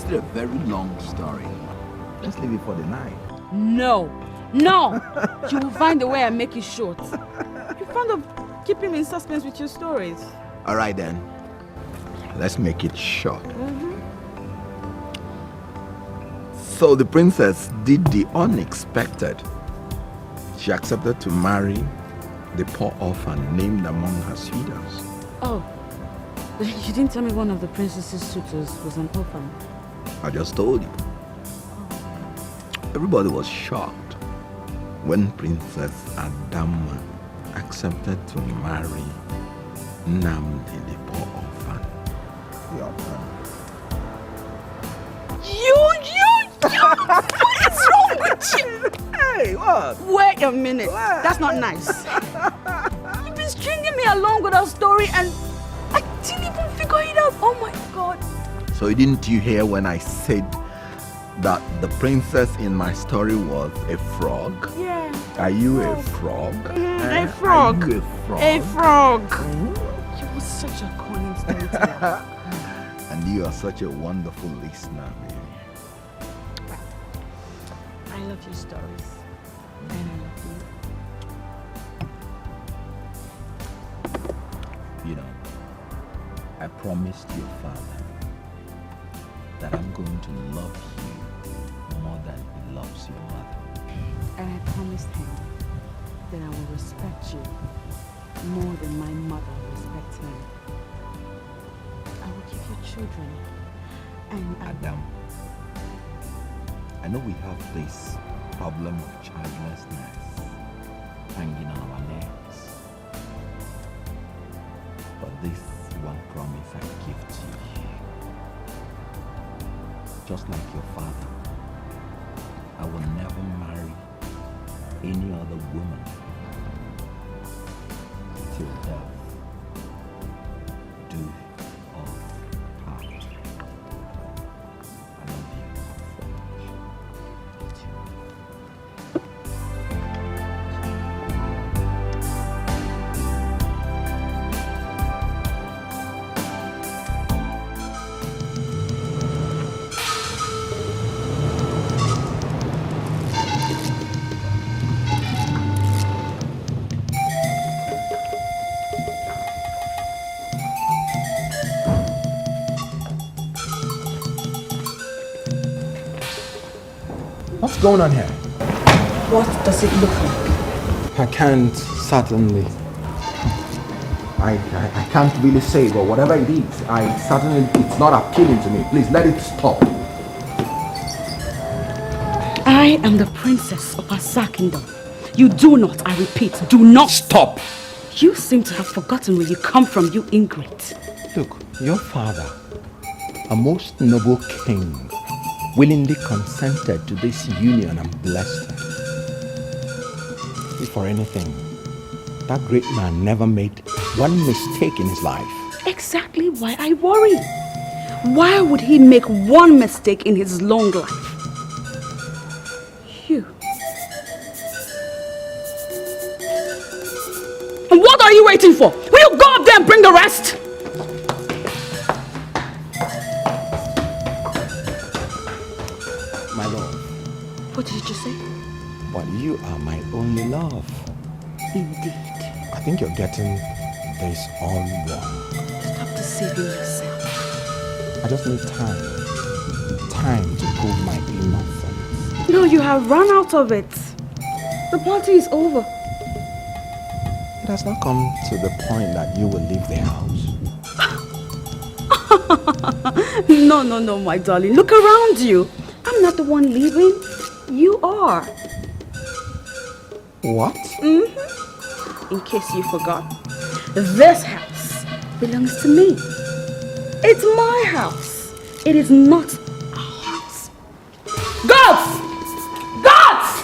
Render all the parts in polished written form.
still a very long story. Let's leave it for the night. No! No! You will find a way and make it short. You're fond of keeping me in suspense with your stories. Alright then. Let's make it short. So the princess did the unexpected. She accepted to marry the poor orphan named among her suitors. Oh, you didn't tell me one of the princess's suitors was an orphan. I just told you. Everybody was shocked when Princess Adama accepted to marry Namdi, the poor orphan. The orphan. What is wrong with you? Hey, what? Wait a minute. What? That's not nice. You've been stringing me along with our story and I didn't even figure it out. Oh my God. So didn't you hear when I said that the princess in my story was a frog? Yeah. Are you a frog? A frog. Are you a frog? A frog. You were such a cunning storyteller. And you are such a wonderful listener, baby. I love your stories. And I love you. You know, I promised your father that I'm going to love you more than he loves your mother. And I promised him that I will respect you more than my mother respects me. I will give you children. And Adam, I know we have this problem of childlessness hanging on our necks. But this one promise I give to you. Just like your father, I will never marry any other woman till death do us part. I love you so much. What's going on here? what does it look like? I can't certainly. I can't really say, but whatever it is, it's not appealing to me. Please let it stop. I am the princess of Asa Kingdom. You do not, I repeat, do not Stop! You seem to have forgotten where you come from, you ingrate. Look, your father, a most noble king, willingly consented to this union and blessed it. If for anything, that great man never made one mistake in his life. Exactly why I worry. Why would he make one mistake in his long life? You. And what are you waiting for? Will you go up there and bring the rest? My love. What did you just say? But you are my only love. Indeed. I think you're getting this all wrong. Stop deceiving yourself. I just need time. Time to prove my innocence. No, you have run out of it. The party is over. It has not come to the point that you will leave the house. No, my darling. Look around you. I'm not the one leaving. You are. What? In case you forgot, this house belongs to me. It's my house. It is not our house. Gods! Gods!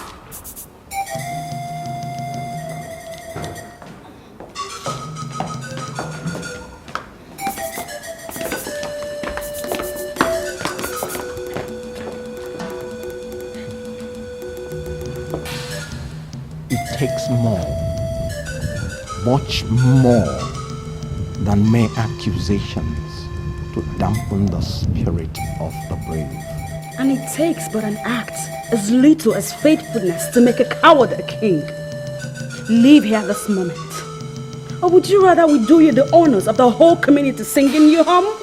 It takes more, much more than mere accusations to dampen the spirit of the brave. And it takes but an act as little as faithfulness to make a coward a king. Leave here this moment. Or would you rather we do you the honors of the whole community singing you home?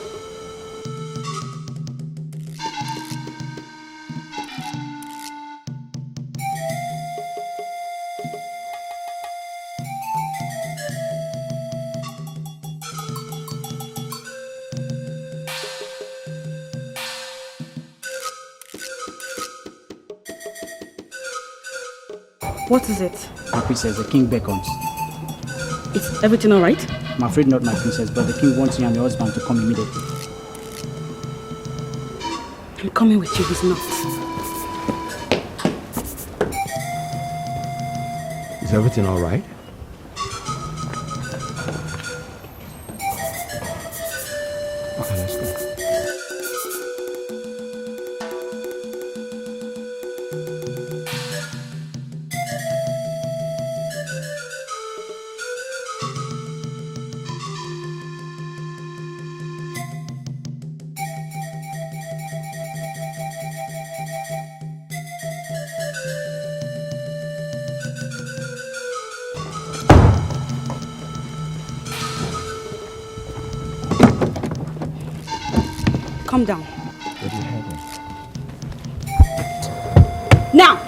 What is it? My princess, the king beckons. Is everything alright? I'm afraid not, my princess, but the king wants you and your husband to come immediately. I'm coming with you, he's not. Is everything all right? Okay, let's go. Calm down. Where are you heading? Now!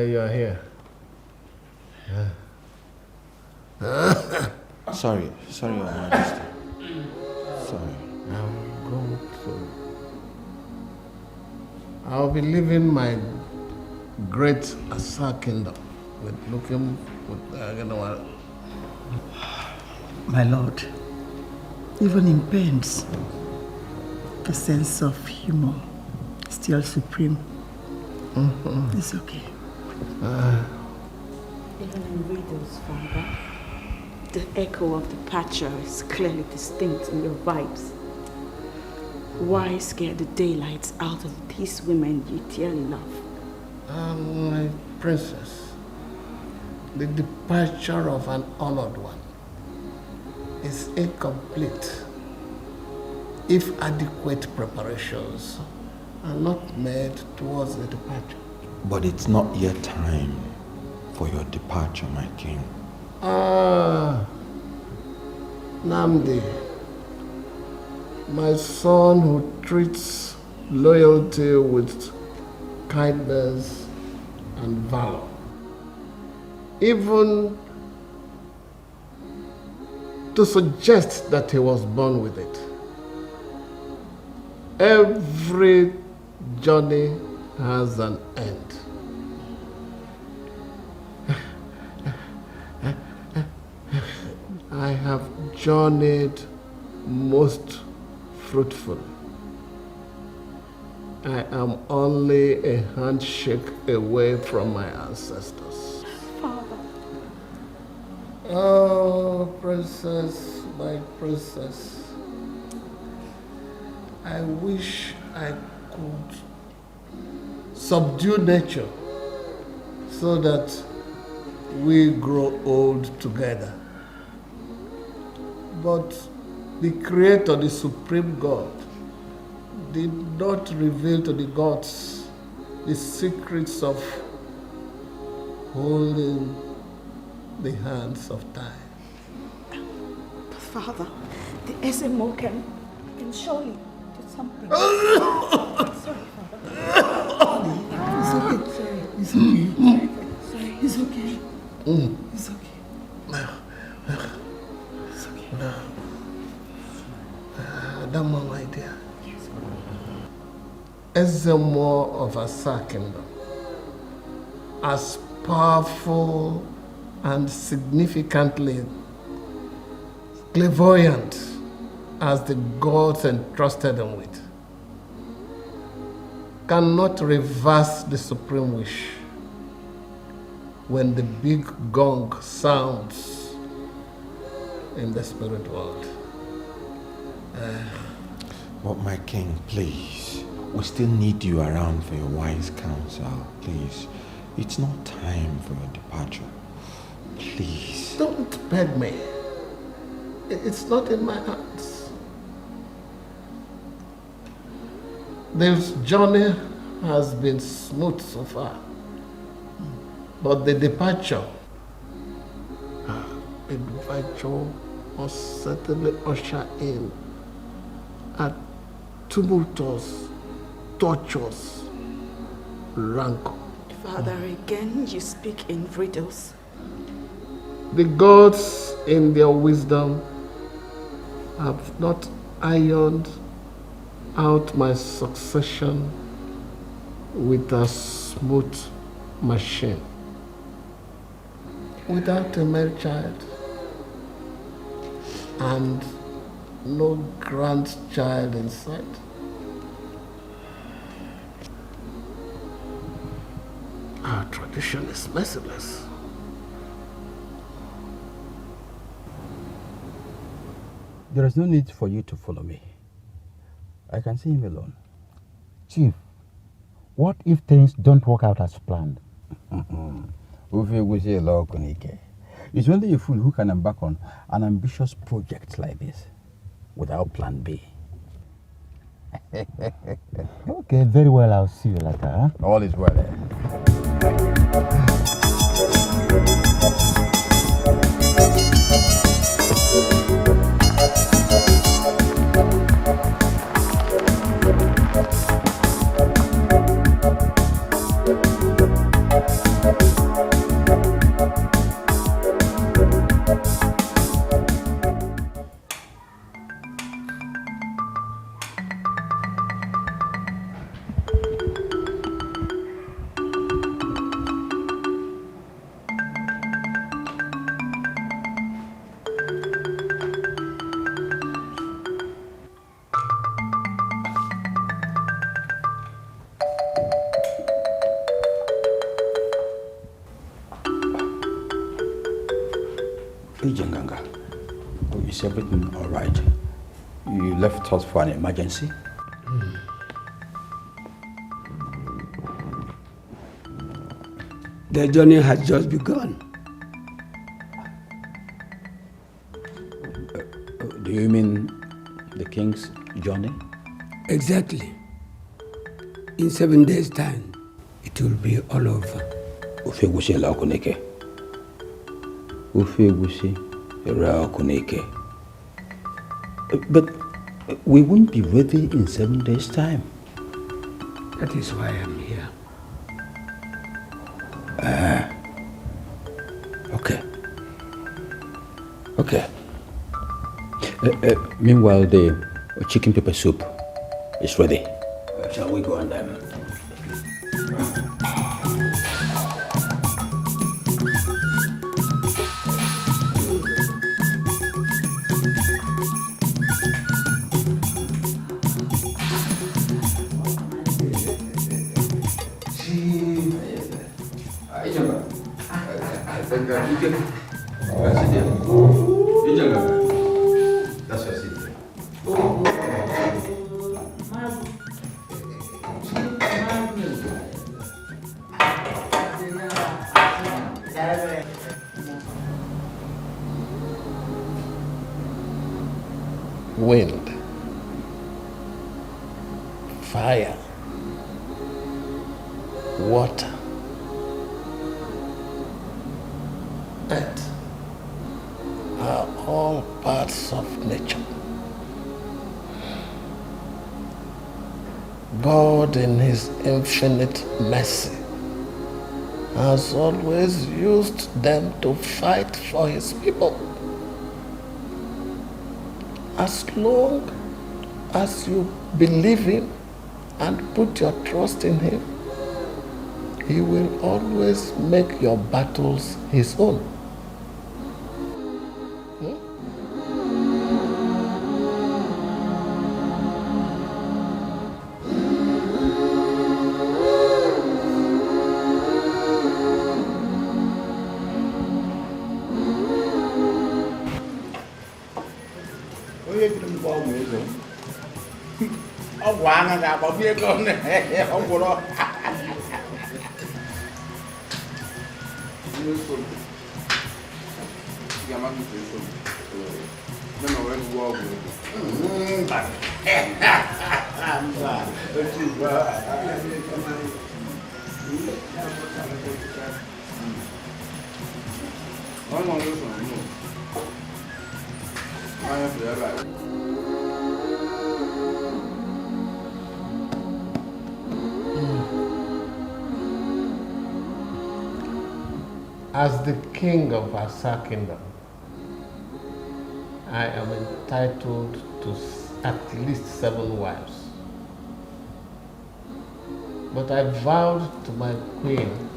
You're here. Sorry, Your Majesty. Sorry. I'm going to. I'll be leaving my great Asa kingdom with looking with My lord, even in pains, the sense of humor is still supreme. It's okay. Even in riddles, Father, the echo of departure is clearly distinct in your vibes. Why scare the daylights out of these women you dearly love? My princess, the departure of an honored one is incomplete if adequate preparations are not made towards the departure. But it's not yet time. for your departure, my king. Namdi, my son who treats loyalty with kindness and valor, even to suggest that he was born with it. Every journey has an end. I have journeyed most fruitful. I am only a handshake away from my ancestors. Father. Oh, princess, my princess. I wish I could subdue nature so that we grow old together. But the Creator, the Supreme God, did not reveal to the gods the secrets of holding the hands of time. But Father, the SMO can surely do something. Sorry, Father. It's okay. Sorry. It's okay. Sorry. It's okay. It's okay. It's okay. Adama, my dear. SMO of Asa Kingdom, as powerful and significantly clairvoyant as the gods entrusted him with, cannot reverse the supreme wish when the big gong sounds in the spirit world. But my king, please, we still need you around for your wise counsel, please. It's not time for your departure. Please. Don't beg me. It's not in my hands. This journey has been smooth so far. But the departure must certainly usher in a tumultuous, tortuous rancor. Father, again you speak in riddles. The gods, in their wisdom, have not ironed out my succession with a smooth machine. Without a male child and no grandchild in sight, our tradition is merciless. There is no need for you to follow me. I can see him alone. Chief, what if things don't work out as planned? It's only a fool who can embark on an ambitious project like this without plan B. Okay, very well, I'll see you later. Huh? All is well. Is everything all right? You left us for an emergency? The journey has just begun. Do you mean the king's journey? Exactly. In 7 days' time, it will be all over. Ofe egusi la okuneke. Ofe egusi ra okuneke. But we won't be ready in 7 days' time. That is why I'm here. Okay. Okay. Meanwhile, the chicken pepper soup is ready. Shall we go and Wind, fire, water, earth are all parts of nature. God, in His infinite mercy, has always used them to fight for His people. As long as you believe Him and put your trust in Him, He will always make your battles His own. As the king of Asa Kingdom, I am entitled to at least 7 wives. But I vowed to my queen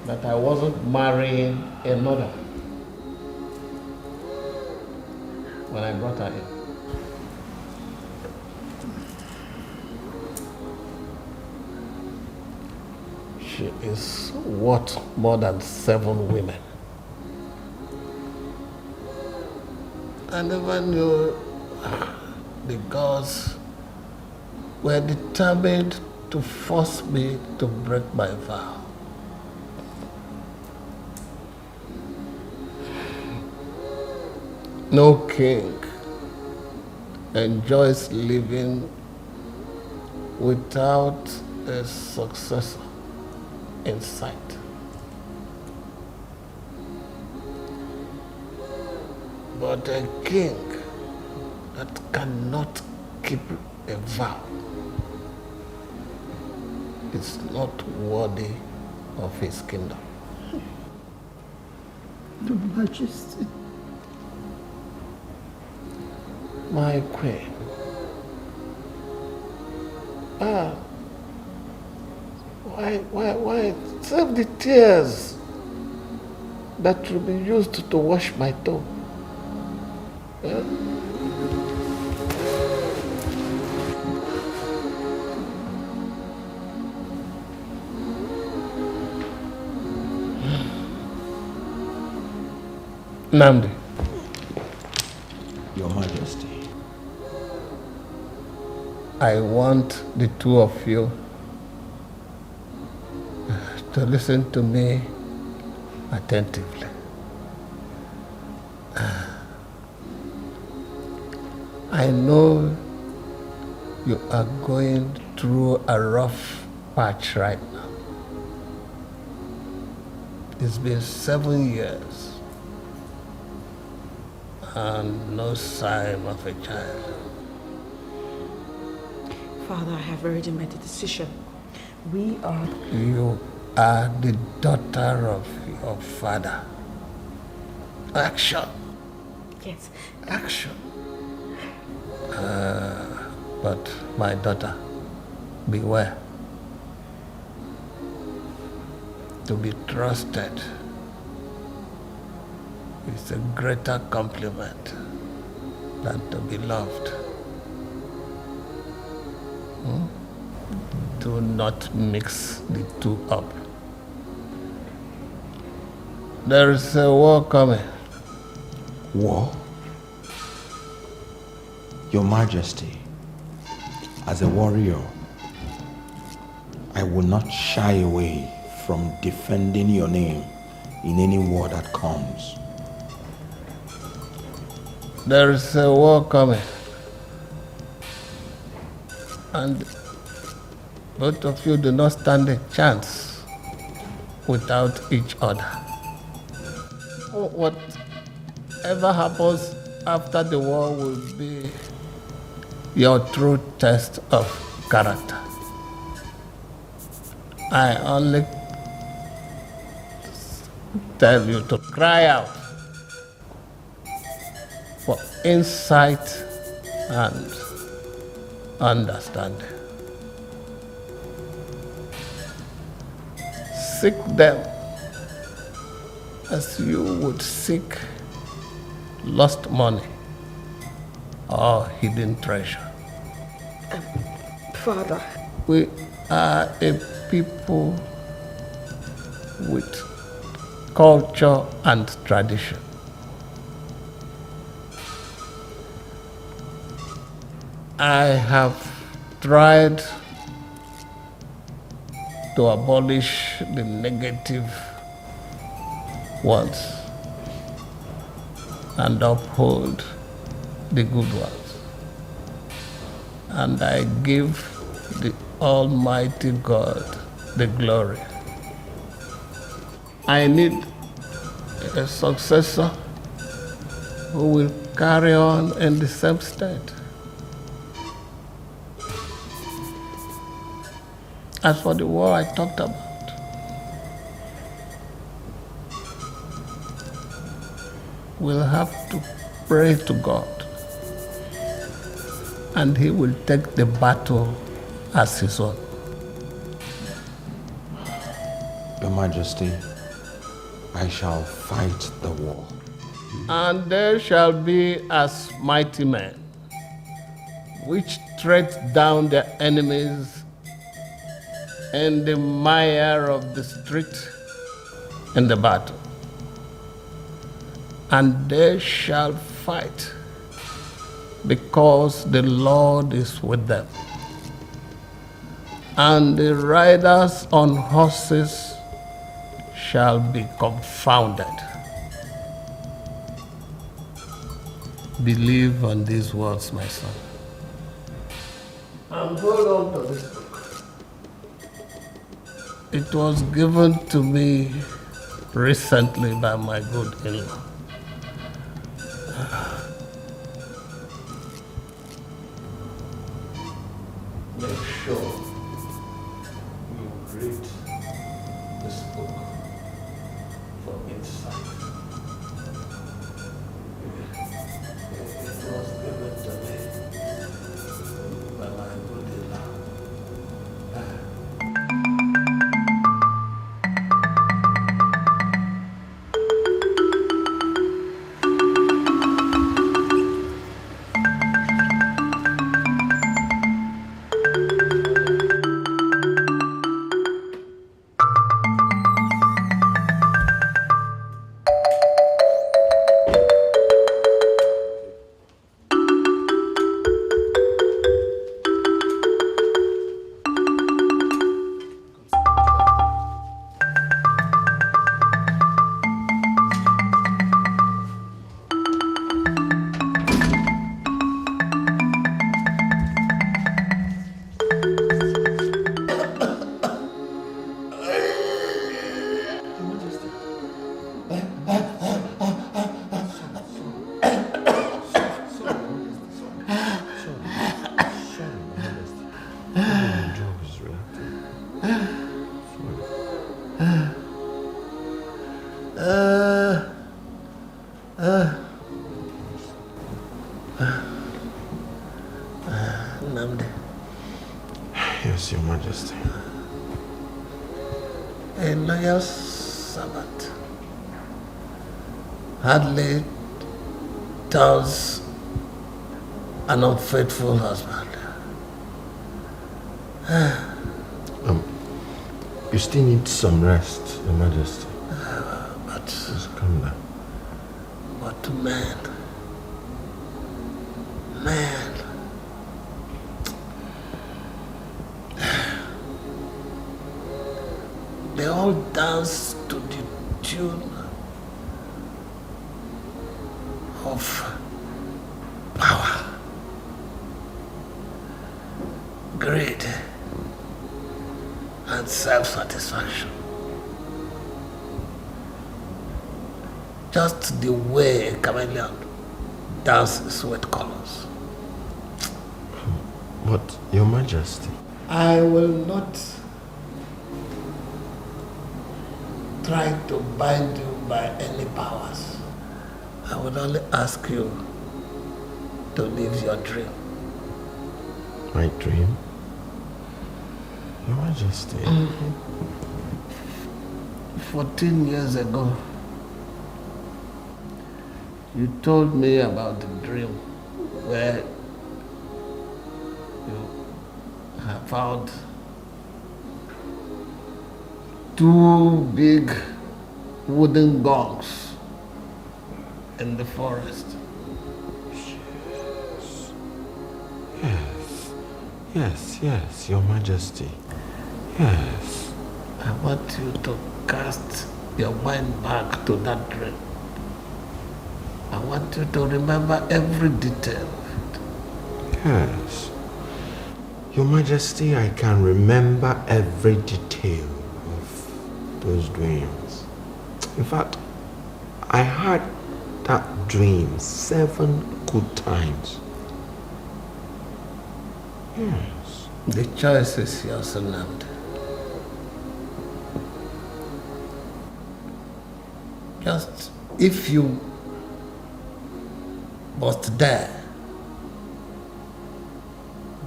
that I wasn't marrying another when I brought her in. She is worth more than 7 women. I never knew the gods were determined to force me to break my vow. No king enjoys living without a successor in sight. But a king that cannot keep a vow is not worthy of his kingdom. Your Majesty. My queen. Why save the tears that will be used to wash my toe? Yeah? Namdi. Your Majesty. I want the 2 of you to listen to me attentively. I know you are going through a rough patch right now. It's been 7 years and no sign of a child. Father, I have already made a decision. We are... You are the daughter of your father. Action. Yes. Action. But my daughter, beware. To be trusted is a greater compliment than to be loved. Do not mix the two up. There is a war coming. War? Your Majesty, as a warrior, I will not shy away from defending your name in any war that comes. There is a war coming. And both of you do not stand a chance without each other. Whatever happens after the war will be your true test of character. I only tell you to cry out for insight and understanding. Seek them as you would seek lost money or hidden treasure. Father. We are a people with culture and tradition. I have tried to abolish the negative ones and uphold the good ones. And I give the Almighty God the glory. I need a successor who will carry on in the same state. As for the war I talked about, we'll have to pray to God, and He will take the battle as His own. Your Majesty, I shall fight the war. And there shall be as mighty men, which tread down their enemies in the mire of the street in the battle. And they shall fight, because the Lord is with them. And the riders on horses shall be confounded. Believe on these words, my son. And hold on to this book. It was given to me recently by my good in-law. Make sure you read this book for insight. It was given to me by my good in-law. Namde. Yes, Your Majesty. A loyal servant hardly tells an unfaithful husband. You still need some rest, Your Majesty. But just calm down. But man, they all dance to the tune of power, greed, and self-satisfaction. Just the way a chameleon dances with colors. But, Your Majesty, I will not try to bind you by any powers. I will only ask you to live your dream. My dream? Your Majesty. 14 years ago, you told me about the dream where you have found 2 big wooden gongs in the forest. Yes, Your Majesty. Yes. I want you to cast your mind back to that dream. I want you to remember every detail. Yes. Your Majesty, I can remember every detail of those dreams. In fact, I had that dream 7 good times. Yes. The choice is yours, Untitled. Just if you must dare,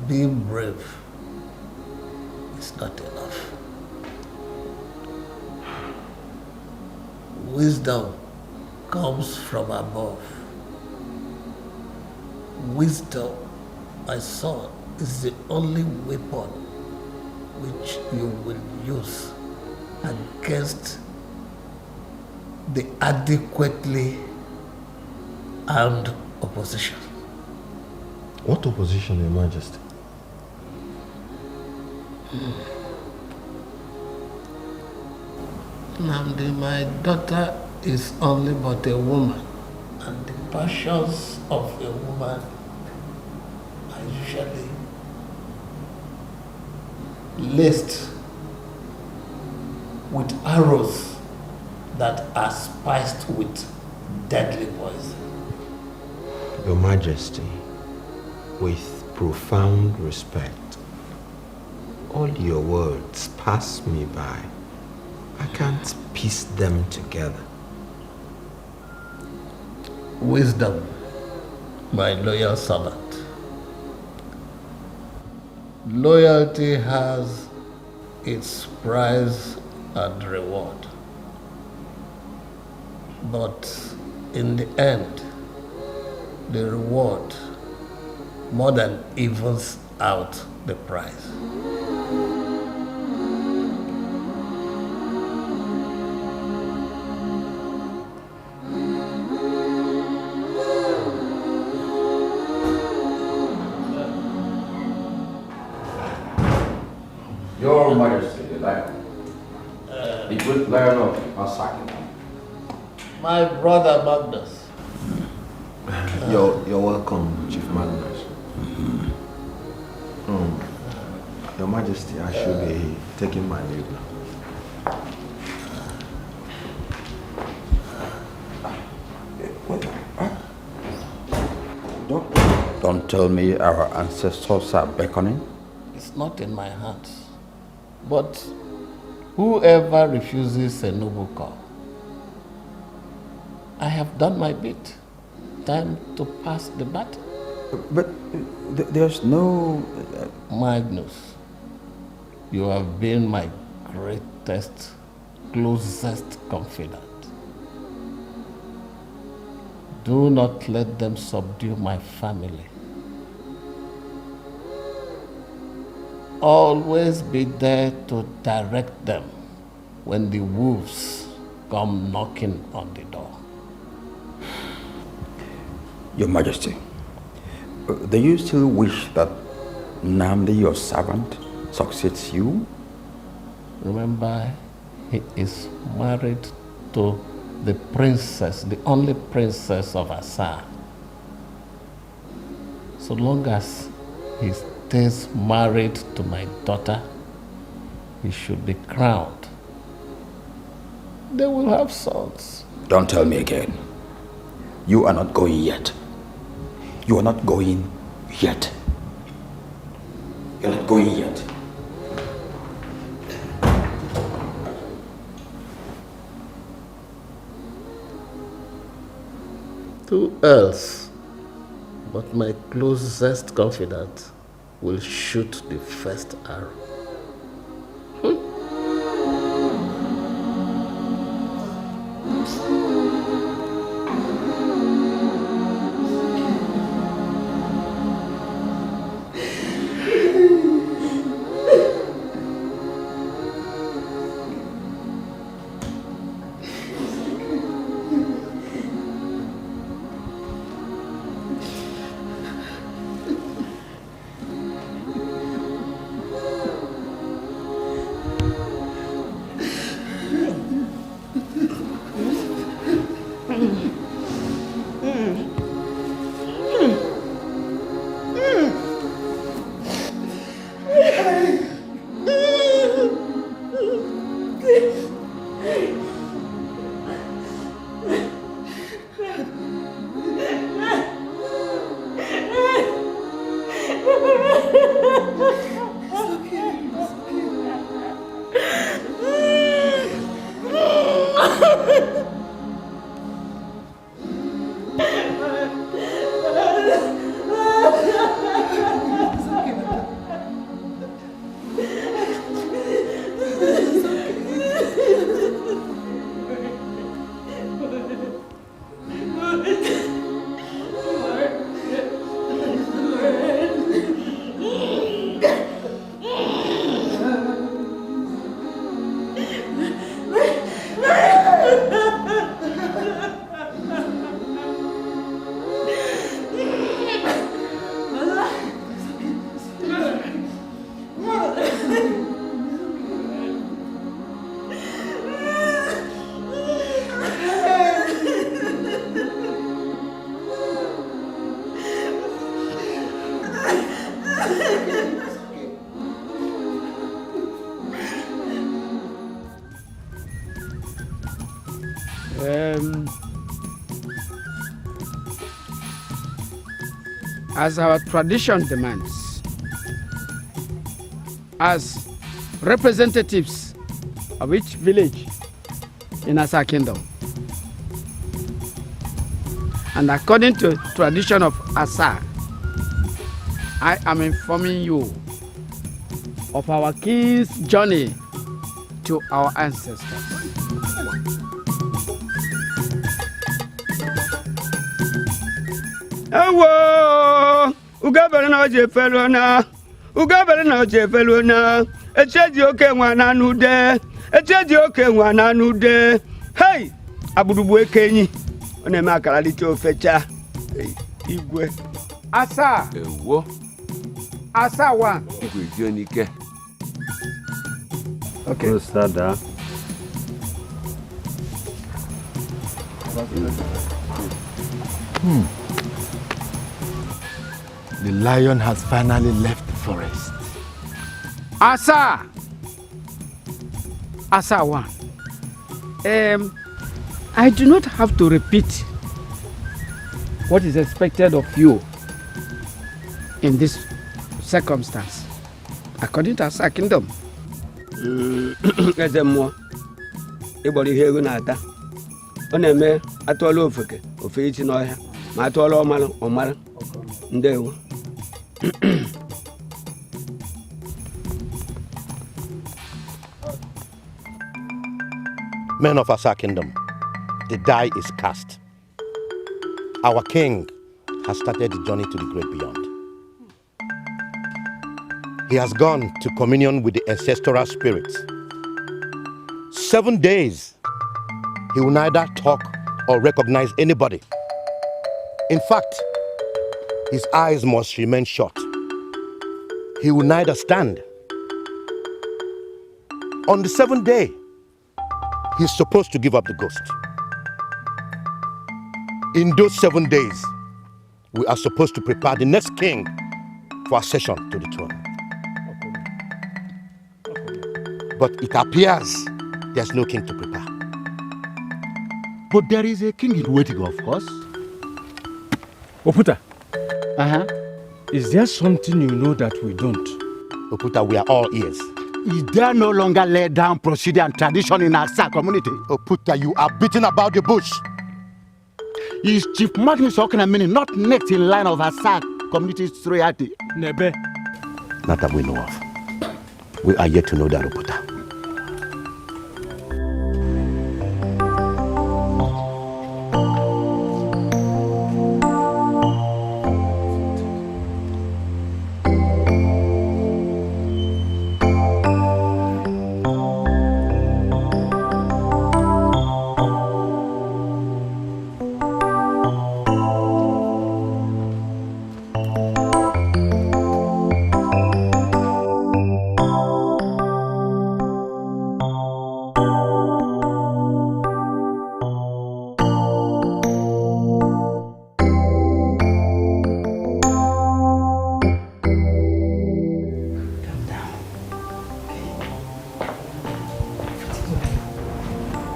being brave is not enough. Wisdom comes from above. Wisdom, my son, is the only weapon which you will use against the adequately armed opposition. What opposition, Your Majesty? Namdi, my daughter is only but a woman, and the passions of a woman are usually laced with arrows that are spiced with deadly poison. Your Majesty, with profound respect, all your words pass me by. I can't piece them together. Wisdom, my loyal servant. Loyalty has its price and reward. But in the end, the reward more than evens out the price. Your Majesty, the good Lionel Masaki. My brother Magnus. You're welcome, Chief Magnus. Your Majesty, I should be taking my leave now. Don't tell me our ancestors are beckoning. It's not in my hands. But whoever refuses a noble call I have done my bit. Time to pass the baton. But there's no... Magnus, you have been my greatest, closest confidant. Do not let them subdue my family. Always be there to direct them when the wolves come knocking on the door. Your Majesty, do you still wish that Nnamdi, your servant, succeeds you? Remember, he is married to the princess, the only princess of Asa. So long as he stays married to my daughter, he should be crowned. They will have sons. Don't tell me again. You are not going yet. You are not going yet. You're not going yet. Who else but my closest confidant will shoot the first arrow? As our tradition demands, as representatives of each village in Asa Kingdom, and according to tradition of Asa, I am informing you of our king's journey to our ancestors. Ewo, ugabere na oje felo na, ugabere na oje felo na. Echeji oke nwa na nude, echeji oke nwa na nude. Hey, abudubu ekenyi, ona me akara lite ofecha. Igwe. Asa. Ewo. Asa wa. Igwe Jonike. Okay. Sada. The lion has finally left the forest. Asa! Asa one. I do not have to repeat what is expected of you in this circumstance, according to Asa Kingdom. na-eme atụọla ofeke ofe ichi n'ọhịa ma atụọla ọmara ndewo. Men of Asa Kingdom, the die is cast. Our king has started the journey to the great beyond. He has gone to communion with the ancestral spirits. 7 days, he will neither talk or recognize anybody. In fact, his eyes must remain shut. He will neither stand. On the 7th day, he's supposed to give up the ghost. In those 7 days, we are supposed to prepare the next king for accession to the throne. But it appears there's no king to prepare. But there is a king in waiting, of course. Oputa. Is there something you know that we don't? Oputa, we are all ears. Is there no longer laid down procedure and tradition in our community? Oputa, you are beating about the bush. Is Chief Magnus Okenamini not next in line of our community's royalty? Nebe. Not that we know of. We are yet to know that, Oputa.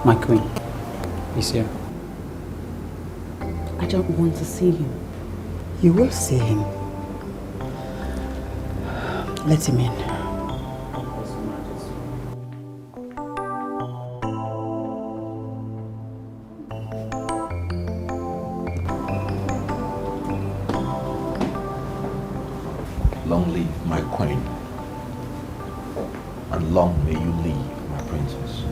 My queen is here. I don't want to see him. You will see him. Let him in. Long live my queen, and long may you live, my princess.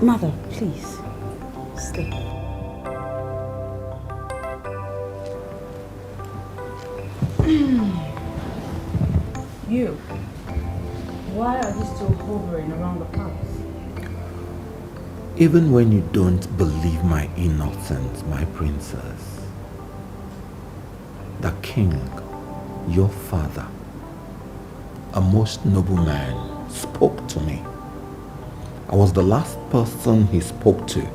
Mother, please, stay. You, why are you still hovering around the palace? Even when you don't believe my innocence, my princess, the king, your father, a most noble man, spoke to me. I was the last person he spoke to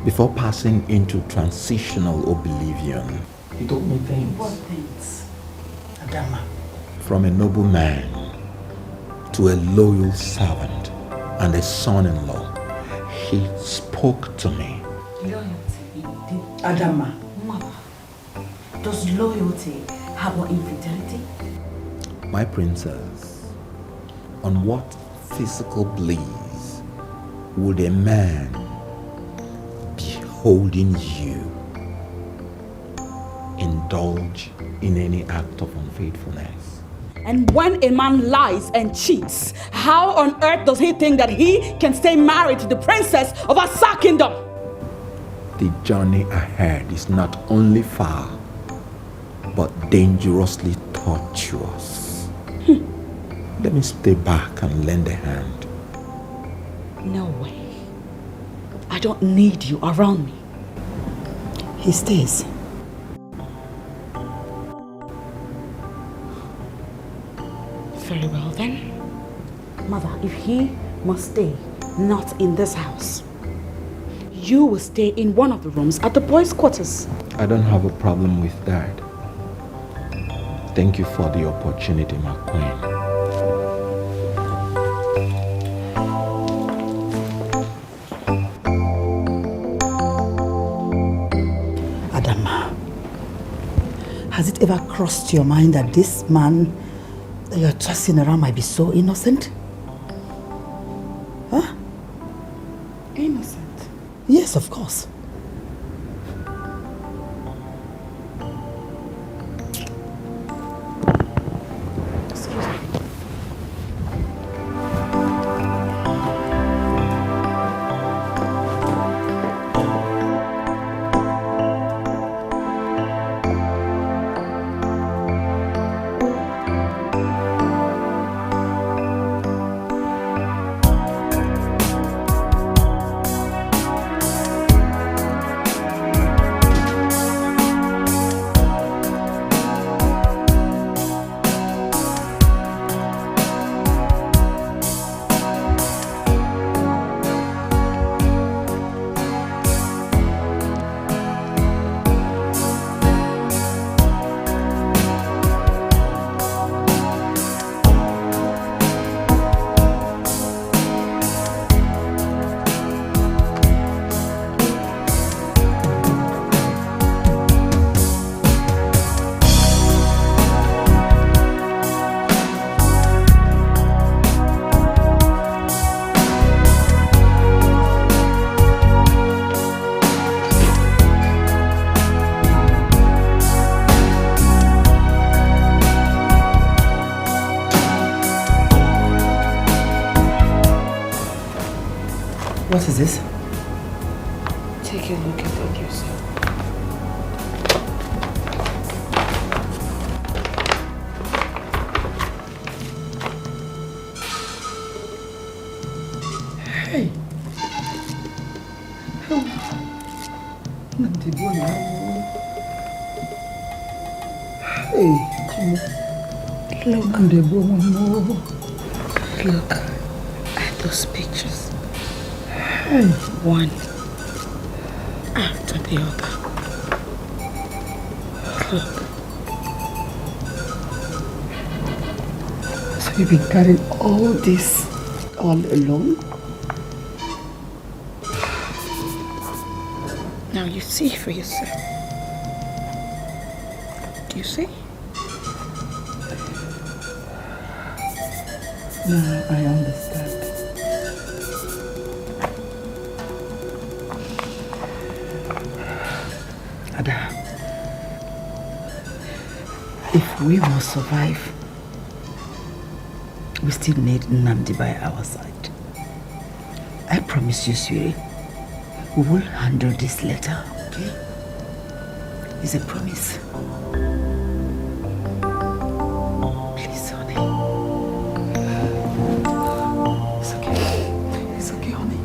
before passing into transitional oblivion. He told me things. What things? Adama. From a noble man to a loyal servant and a son-in-law, he spoke to me. Loyalty indeed. Adama. Mother, does loyalty harbor infidelity? My princess, on what physical bliss would a man beholding you indulge in any act of unfaithfulness? And when a man lies and cheats, how on earth does he think that he can stay married to the princess of Asa Kingdom? The journey ahead is not only far, but dangerously tortuous. Let me stay back and lend a hand. No way. I don't need you around me. He stays. Very well then. Mother, if he must stay not in this house, you will stay in one of the rooms at the boys' quarters. I don't have a problem with that. Thank you for the opportunity, my queen. Has it ever crossed your mind that this man you're tossing around might be so innocent? Huh? Innocent? Yes, of course. What is this? Take a look at it yourself. Hey! Look at those pictures. Hey! One after the other. Look. So you've been carrying all this all alone? Now you see for yourself. Do you see? Now I understand. Ada, if we must survive, we still need Nnamdi by our side. I promise you, Siri, we will handle this letter, okay? It's a promise. Please, honey. It's okay. It's okay, honey.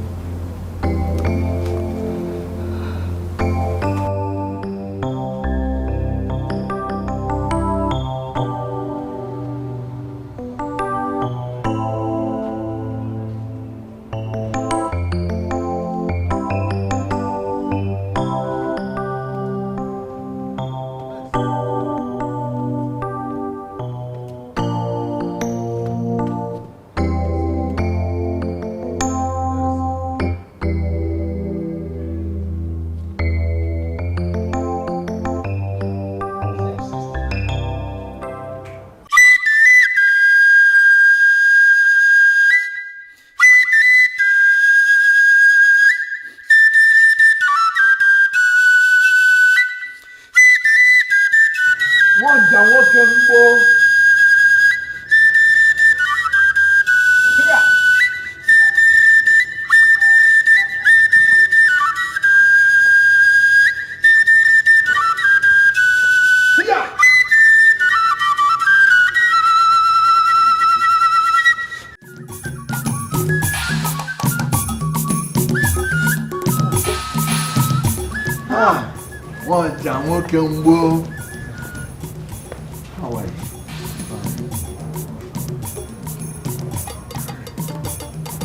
How are you?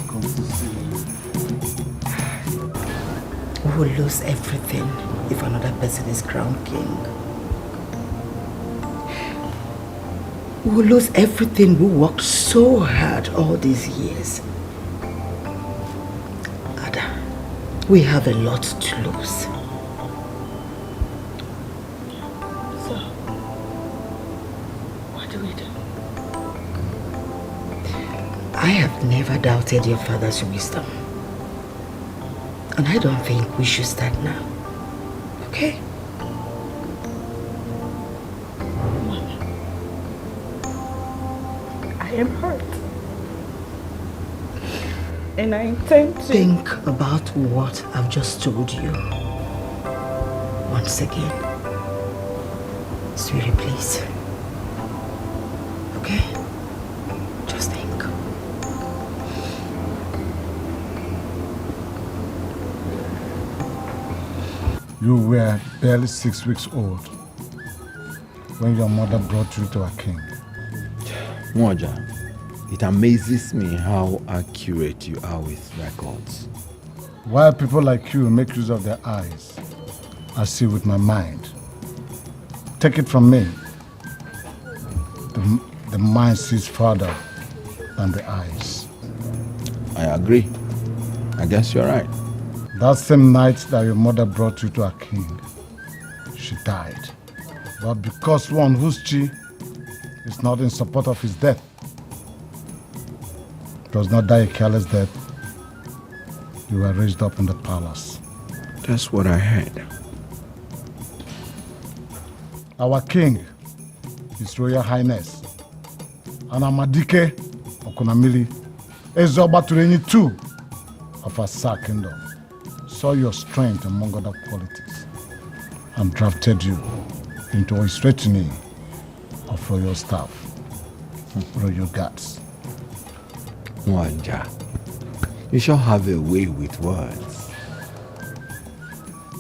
Come to see you. We will lose everything if another person is crowned king. We will lose everything we worked so hard all these years. Ada, we have a lot to lose. I have never doubted your father's wisdom. And I don't think we should start now. Okay? Mama, I am hurt. And I intend to... Think about what I've just told you. Once again. Sweetie, please. Okay? Just think. You were barely 6 weeks old when your mother brought you to a king. Mwaja, it amazes me how accurate you are with records. While people like you make use of their eyes, I see with my mind. Take it from me. The mind sees farther than the eyes. I agree. I guess you're right. That same night that your mother brought you to a king, she died. But because one whose chi is not in support of his death does not die a careless death, you were raised up in the palace. That's what I heard. Our king, His Royal Highness, Dikeh Okunamili, Ezobatureni II of Asa Kingdom, saw your strength among other qualities and drafted you into his retinue of royal staff, royal guards. Mwanja, you shall have a way with words.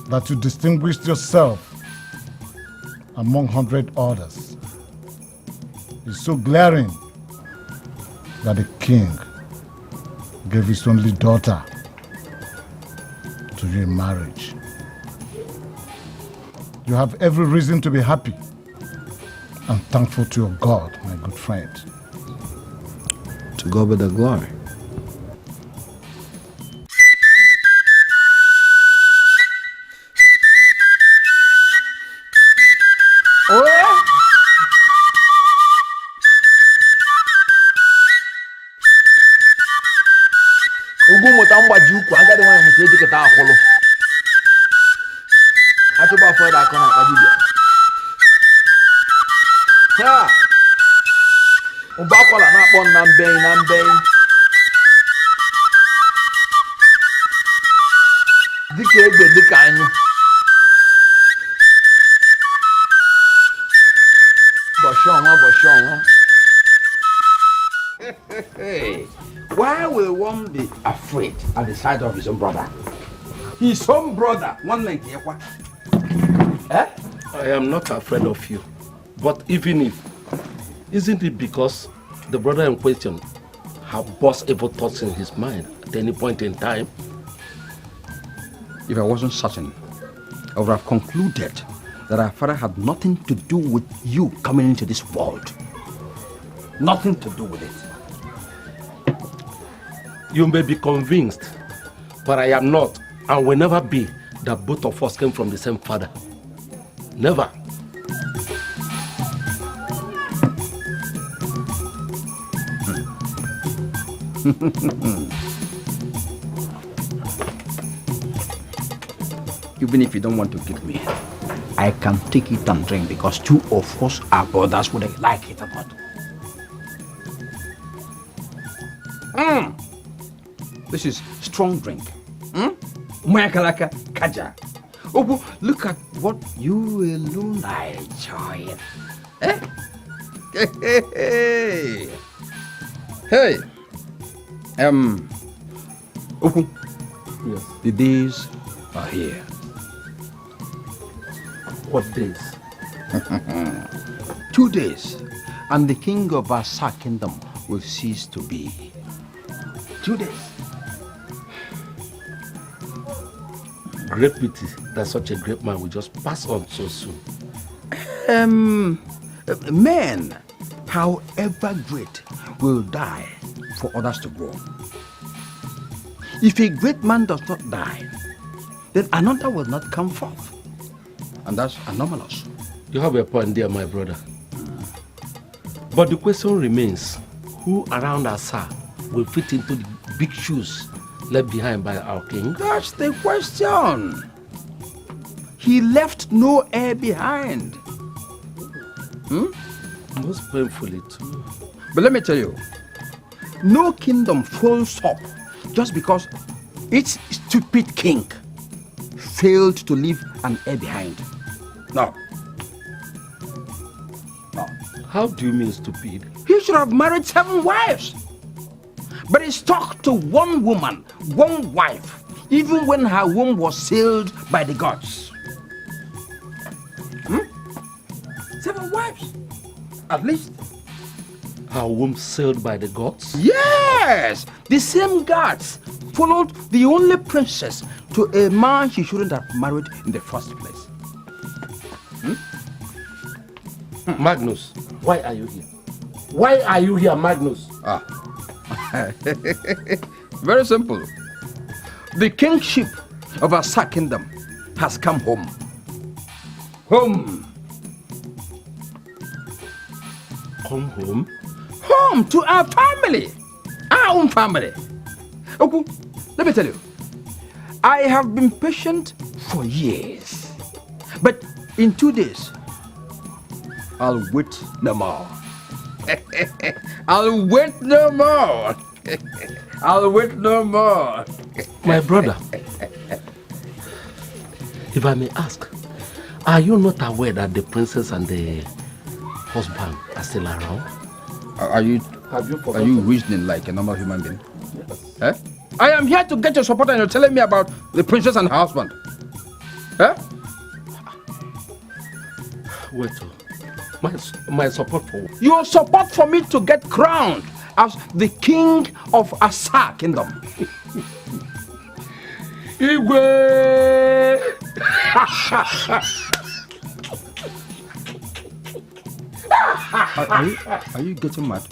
That you distinguished yourself among 100 others is so glaring that the king gave his only daughter to you in marriage. You have every reason to be happy and thankful to your God, my good friend. To God be the glory. Ugumuta mgbaji ukwu agadi nwanyị mụta ejikọta akwụlụ. Atụba afọ ịda aka na akpa dibịa. Ha! Ụba akwala na-akpọ na mbeyi na mbeyi. Dịka egbe dịka anyụ. Bọchị ọnwa bọchị ọnwa. Why will one be afraid at the sight of his own brother? His own brother, one like Yekwa. Eh? I am not afraid of you. But even if, isn't it because the brother in question have burst evil thoughts in his mind at any point in time? If I wasn't certain, I would have concluded that our father had nothing to do with you coming into this world. Nothing to do with it. You may be convinced, but I am not and will never be that both of us came from the same father. Never. Even if you don't want to give me, I can take it and drink because two of us are brothers whether you like it or not. This is strong drink. Mayakalaka kaja. Oh, look at what you alone enjoy. Eh? Hey. Hey. Oku. Yes. The days are here. What days? 2 days, and the king of our kingdom will cease to be. 2 days. Great pity that such a great man will just pass on so soon. Men, however great, will die for others to grow. If a great man does not die, then another will not come forth. And that's anomalous. You have a point there, my brother. But the question remains, who around Asa will fit into the big shoes left behind by our king? That's the question. He left no heir behind. Most painfully too. But let me tell you, no kingdom folds up just because its stupid king failed to leave an heir behind. No. No. How do you mean stupid? He should have married 7 wives. But he stuck to one woman, one wife, even when her womb was sealed by the gods. 7 wives, at least. Her womb sealed by the gods? Yes! The same gods followed the only princess to a man she shouldn't have married in the first place. Magnus, why are you here? Why are you here, Magnus? Very simple. The kingship of Asa kingdom has come home. Home. Come home? Home to our family. Our own family. Okay, let me tell you. I have been patient for years. But in 2 days, I'll wait no more. I'll wait no more. I'll wait no more. My brother, if I may ask, are you not aware that the princess and the husband are still around? Are you reasoning like a normal human being? Yes. Eh? I am here to get your support and you're telling me about the princess and her husband. Eh? Wait, my support for what? Your support for me to get crowned as the king of Asa kingdom. Igwe! Are you getting mad?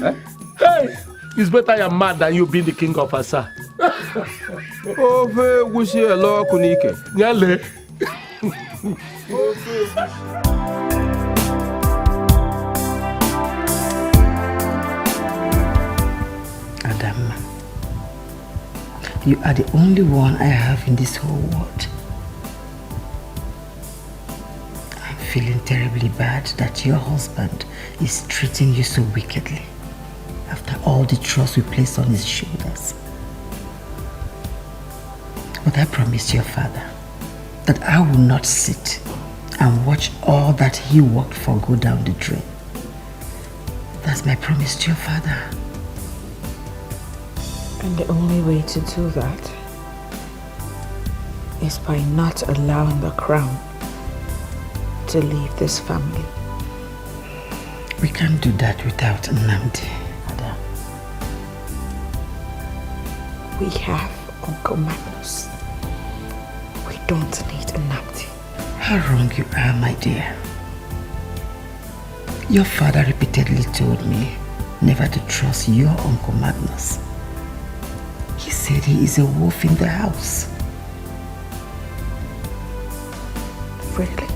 Eh? Hey! It's better you're mad than you being the king of Asa. Nyale. Adam, you are the only one I have in this whole world. I'm feeling terribly bad that your husband is treating you so wickedly after all the trust we placed on his shoulders. But I promised your father that I will not sit and watch all that he worked for go down the drain. That's my promise to your father. And the only way to do that is by not allowing the crown to leave this family. We can't do that without Nnamdi, Adam. We have Uncle Magnus. We don't need Nnamdi. How wrong you are, my dear. Your father repeatedly told me never to trust your Uncle Magnus. He said he is a wolf in the house. Really?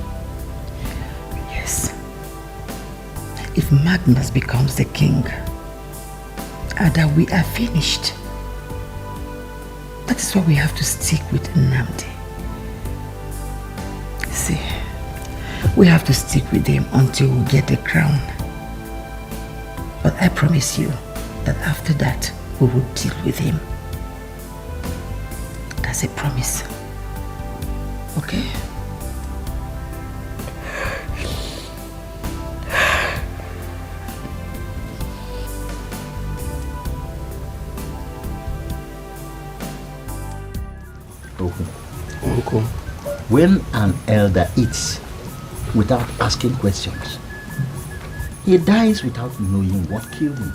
Yes. If Magnus becomes the king, Ada, we are finished. That is why we have to stick with Nnamdi. See, we have to stick with him until we get the crown. But I promise you that after that, we will deal with him. That's a promise. Okay? Uncle, when an elder eats without asking questions, he dies without knowing what killed him.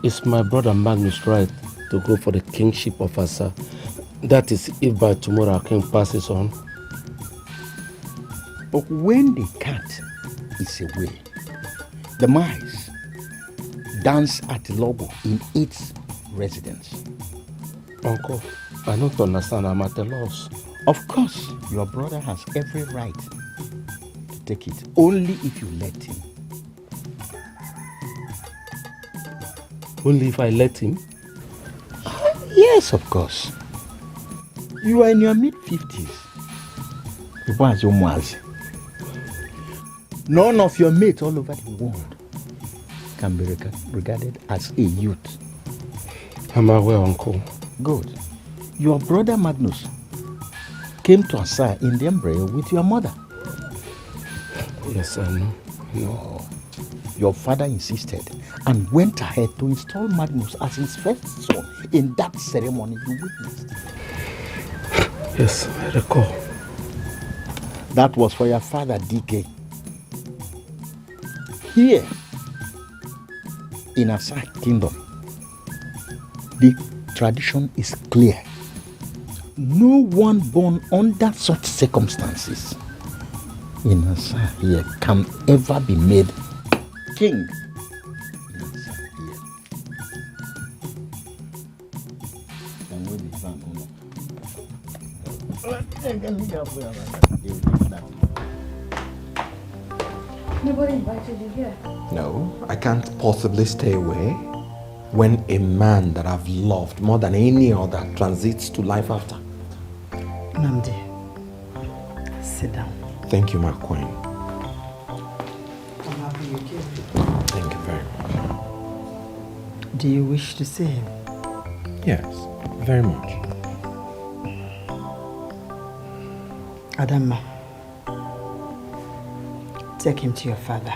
Is my brother Magnus right to go for the kingship of Asa? That is, if by tomorrow our king passes on. But when the cat is away, the mice dance at the logo in its residence. Uncle, I don't understand. I'm at a loss. Of course, your brother has every right to take it, only if you let him. Only if I let him? Yes, of course. You are in your mid-50s. None of your mates all over the world can be regarded as a youth. I'm aware, Uncle. Good. Your brother Magnus came to Asa in the embryo with your mother. Yes, I know. No. Your father insisted and went ahead to install Magnus as his first son in that ceremony you witnessed. Yes, I recall. That was for your father, Dikeh. Here, in Asa Kingdom, the tradition is clear. No one born under such circumstances in Asa here can ever be made king. Nobody invited you here. No, I can't possibly stay away when a man that I've loved more than any other transits to life after. Namdi, sit down. Thank you, my queen. I'm happy you came. Thank you very much. Do you wish to see him? Yes, very much. Adama, take him to your father.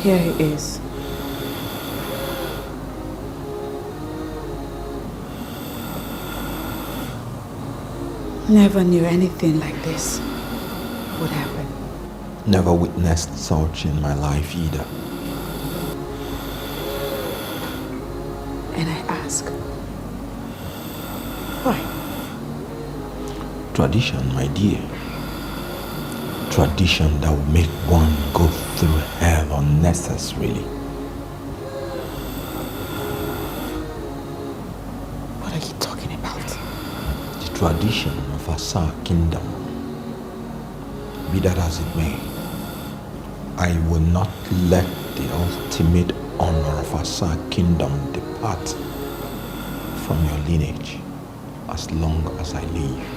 Here he is. Never knew anything like this would happen. Never witnessed such in my life either. And I ask, why? Tradition, my dear. Tradition that will make one go through hell unnecessarily. What are you talking about? The tradition of Asa Kingdom. Be that as it may, I will not let the ultimate honor of Asa Kingdom depart from your lineage as long as I live.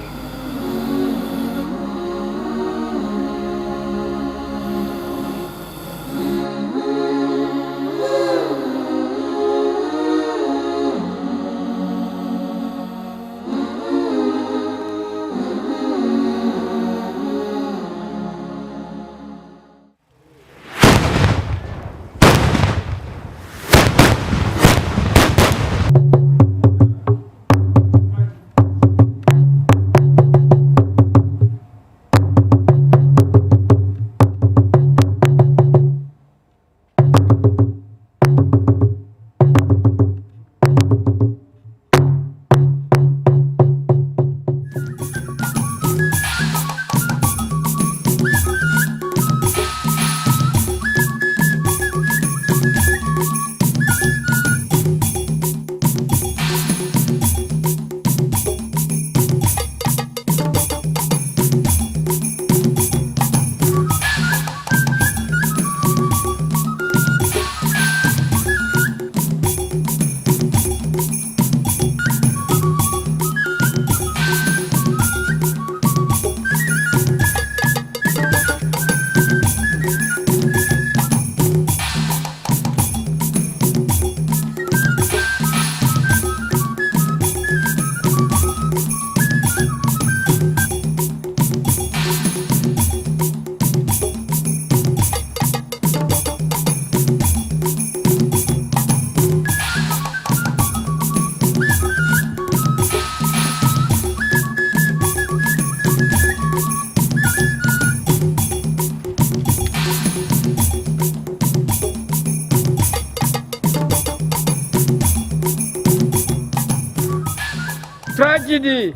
Tragedy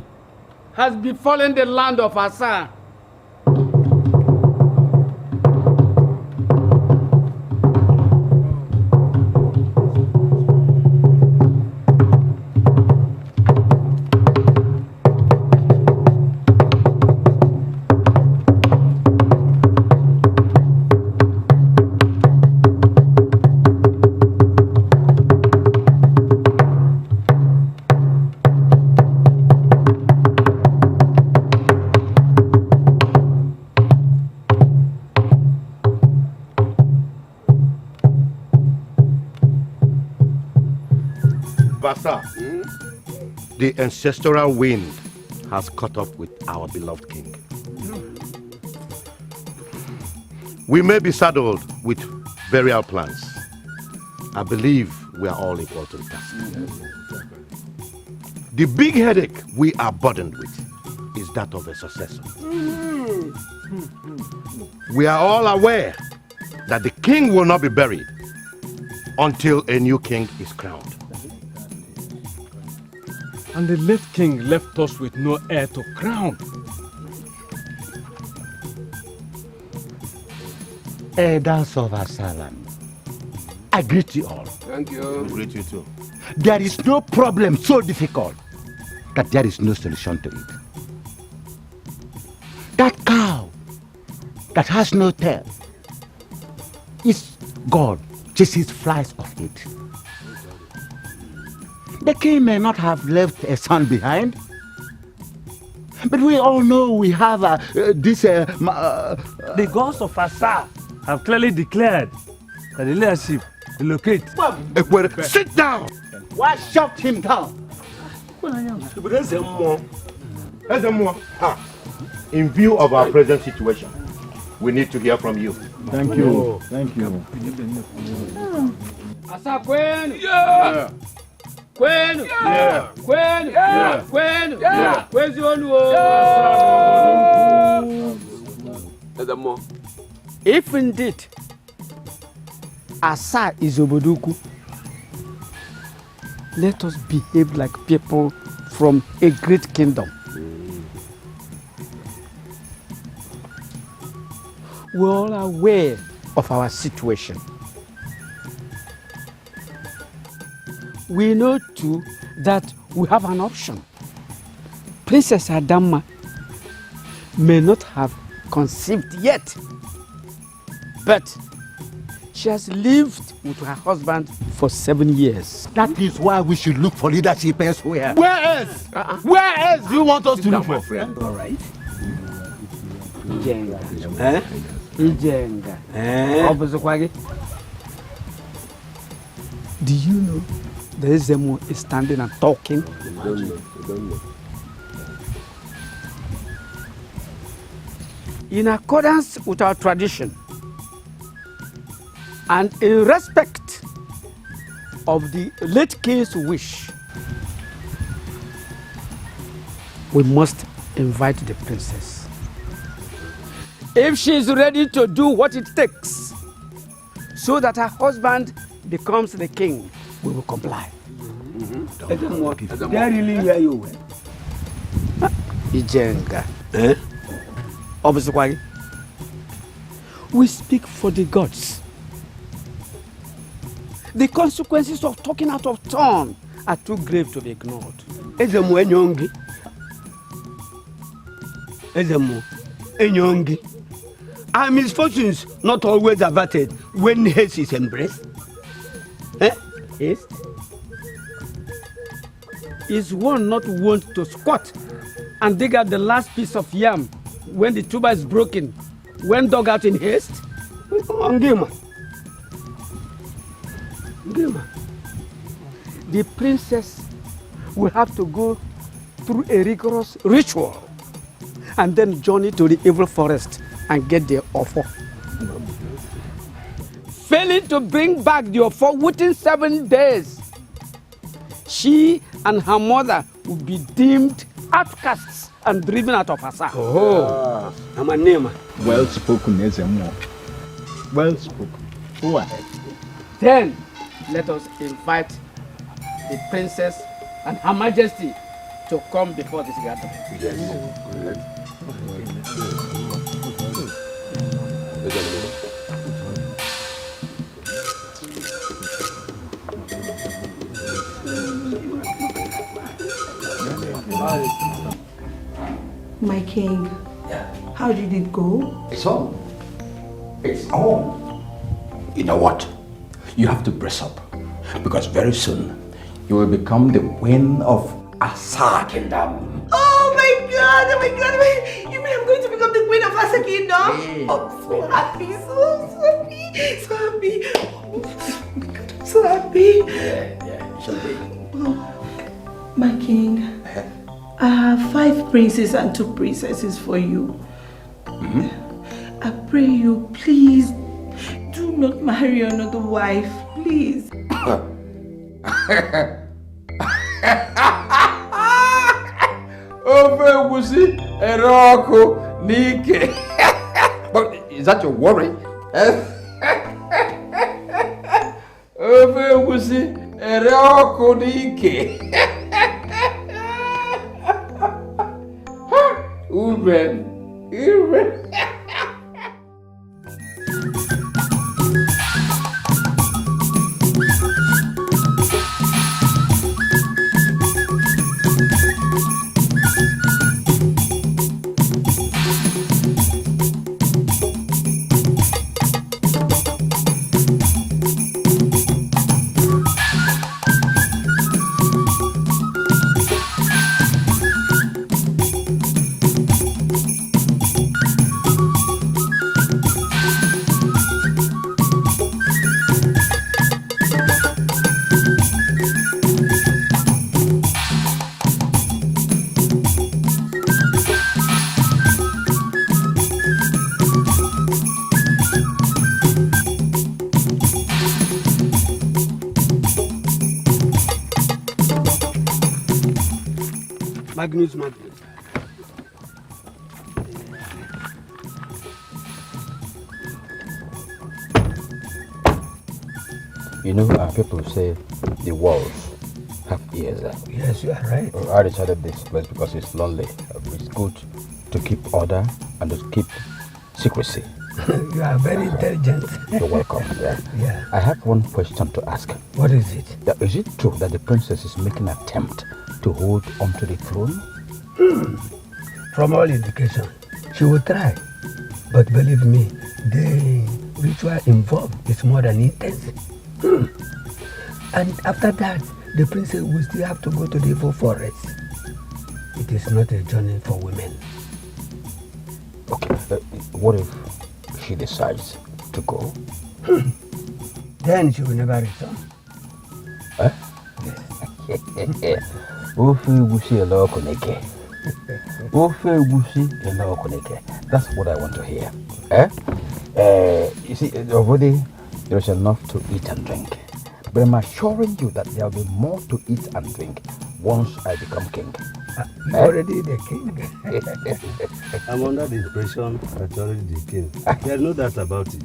has befallen the land of Asa. The ancestral wind has caught up with our beloved king. We may be saddled with burial plans. I believe we are all equal to the task. The big headache we are burdened with is that of a successor. We are all aware that the king will not be buried until a new king is crowned. And the late king left us with no heir to crown. Elders of Asalam, I greet you all. Thank you. I greet you too. There is no problem so difficult that there is no solution to it. That cow that has no tail is God chases flies off it. The king may not have left a son behind, but we all know we have the gods of Asa have clearly declared that the leadership will locate. Sit down! Why shut him down? In view of our present situation, we need to hear from you. Thank you. Thank you. Asa Queen! Yeah! Queen! Yeah! Queen! Yeah! Queen! Yeah! Where's your If indeed Asa is Oboduku, let us behave like people from a great kingdom. We're all aware of our situation. We know too that we have an option. Princess Adama may not have conceived yet, but she has lived with her husband for 7 years. That is why we should look for leadership elsewhere. Where else? Where else do you want us to look for? All right. Ijenga. Ijenga. Do you know the Ezemo is standing and talking? In accordance with our tradition and in respect of the late king's wish, we must invite the princess. If she is ready to do what it takes so that her husband becomes the king, we will comply. They really hear you well. Ijenga. We speak for the gods. The consequences of talking out of turn are too grave to be ignored. Ezemo Enyongi. Are misfortunes not always averted when haste is embraced? Haste? Is one not wont to squat and dig out the last piece of yam when the tuber is broken, when dug out in haste? The princess will have to go through a rigorous ritual and then journey to the evil forest and get the offer. Failing to bring back the offer within 7 days, she and her mother will be deemed outcasts and driven out of Asa. I'm a name. Well spoken, Ezemo. Well spoken. Go ahead. Then let us invite the princess and her majesty to come before this gathering. Yes. My king, how did it go? It's on. It's on. You know what? You have to brace up. Because very soon, you will become the queen of Asa Kingdom. Oh my God! Oh my God! You mean I'm going to become the queen of Asa Kingdom? Yes. I'm so happy, so happy, so happy. Oh my God, I'm so happy. Yeah, you should be. Oh, my king, I have 5 princes and 2 princesses for you. I pray you, please, do not marry another wife, please. Ofe Eroko Nike. But is that your worry? Ofe Eroko Nike. Uben. Magnus. You know, people say the walls have ears. Yes, you are right. I decided this place because it's lonely. It's good to keep order and to keep secrecy. You are very intelligent. You're welcome. Yeah. I have one question to ask. What is it? Is it true that the princess is making an attempt to hold onto the throne? From all indication, she will try. But believe me, the ritual involved is more than intense. And after that, the princess will still have to go to the evil forest. It is not a journey for women. Okay, what if she decides to go? Then she will never return. Huh? That's what I want to hear. You see, already there is enough to eat and drink. But I'm assuring you that there will be more to eat and drink once I become king. You're already the king. I'm under the impression that you're already the king. There's no doubt about it.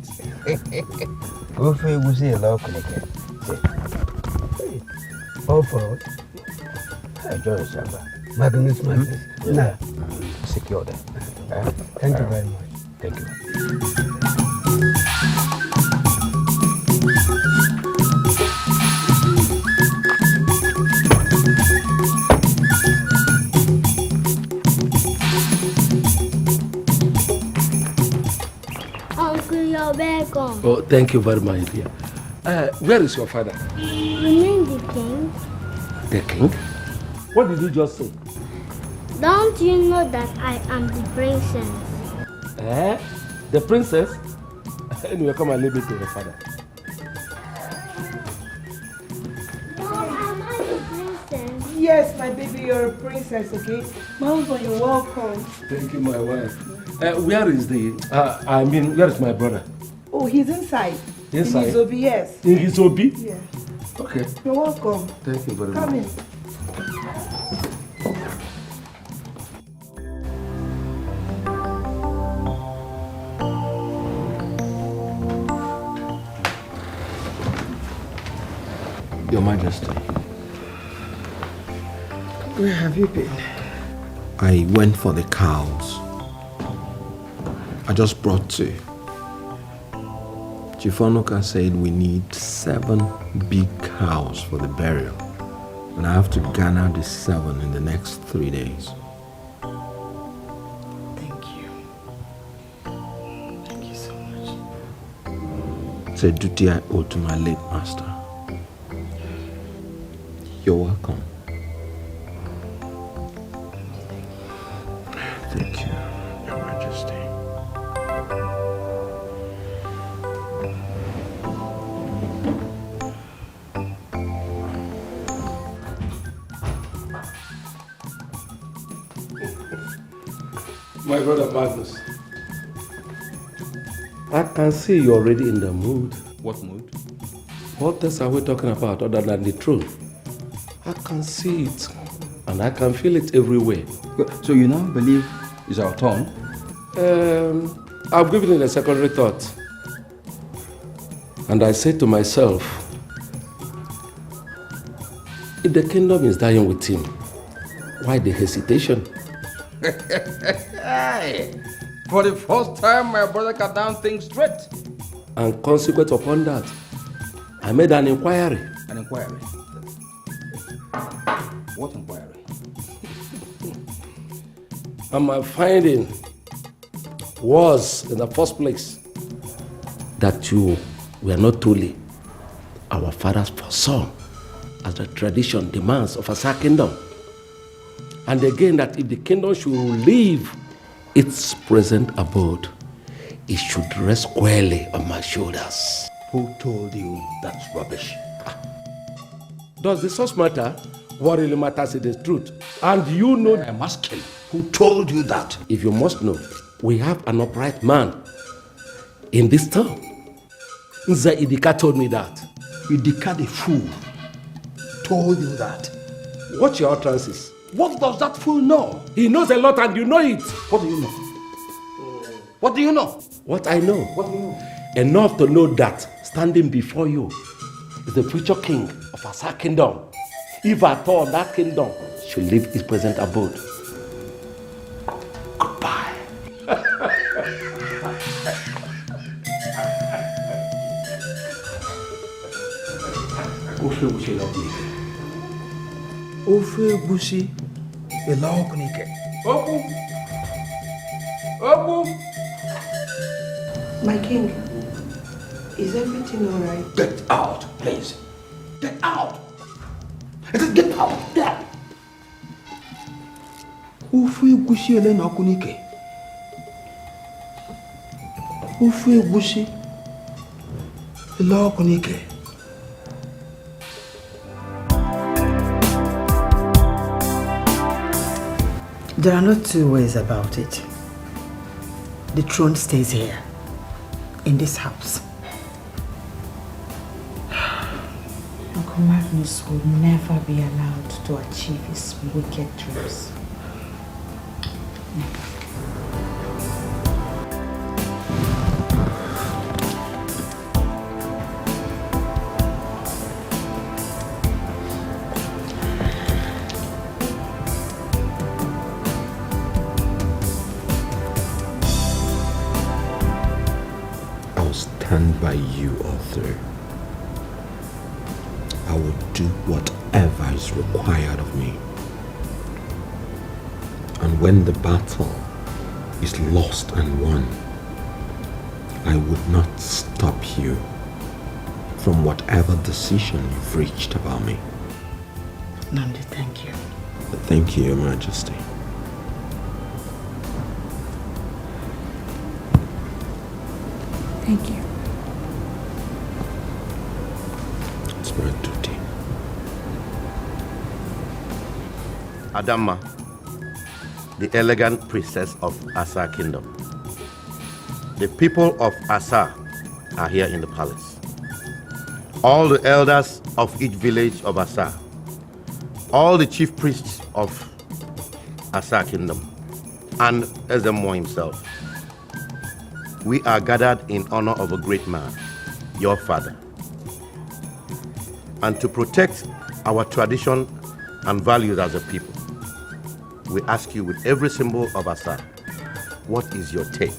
All for us. Enjoy yourself. Magnus. Nah. Secure them. Thank you very much. Thank you. Uncle, you're welcome. Oh, thank you very much, dear. Where is your father? You mean the king? The king? What did you just say? Don't you know that I am the princess? The princess? Anyway, come and leave it to your father. Am I the princess? Yes, my baby, you're a princess, okay? Mama, you're welcome. Thank you, my wife. Where is where is my brother? Oh, he's inside. Inside? In his obi, yes. In his obi? Yeah. Okay. You're welcome. Thank you very much. Come in. Your Majesty, Where have you been? I went for the cows. I just brought 2. Chief Onoka said we need 7 big cows for the burial. And I have to garner the 7 in the next 3 days. Thank you. Thank you so much. It's a duty I owe to my late master. You're welcome. Thank you, Your Majesty. My brother Magnus, I can see you're already in the mood. What mood? What else are we talking about other than the throne? I can see it, and I can feel it everywhere. So you now believe it's our turn? I've given it a secondary thought. And I said to myself, if the kingdom is dying with him, why the hesitation? For the first time, my brother can down things straight. And consequent upon that, I made an inquiry. An inquiry? What inquiry? And my finding was, in the first place, that you were not truly our father's first son, as the tradition demands of Asa kingdom. And again, that if the kingdom should leave its present abode, it should rest squarely on my shoulders. Who told you that's rubbish? Does the source matter? What really matters is the truth. And you know... I'm asking, who told you that? If you must know, we have an upright man in this town. Nza Idika told me that. Idika the fool told you that? Watch your utterances. What does that fool know? He knows a lot and you know it. What do you know? What do you know? What I know. What do you know? Enough to know that standing before you is the future king of Asa kingdom. If at all that kingdom should leave its present abode. Goodbye. Ofe Egusi Elekwachi. Oku. My king, is everything all right? Get out, please. Get out. I said get out. There. Ofe Egusi Elekwachi. Ofe Egusi Elekwachi. There are no two ways about it. The throne stays here, in this house. Uncle Magnus will never be allowed to achieve his wicked dreams. Stand by you all through. I will do whatever is required of me. And when the battle is lost and won, I would not stop you from whatever decision you've reached about me. Nandi, thank you. Thank you, Your Majesty. Thank you. It's my duty. Adamma, the elegant princess of Asa Kingdom. The people of Asa are here in the palace. All the elders of each village of Asa, all the chief priests of Asa Kingdom, and Ezemo himself. We are gathered in honor of a great man, your father, and to protect our tradition and values as a people. we ask you with every symbol of Asa, what is your take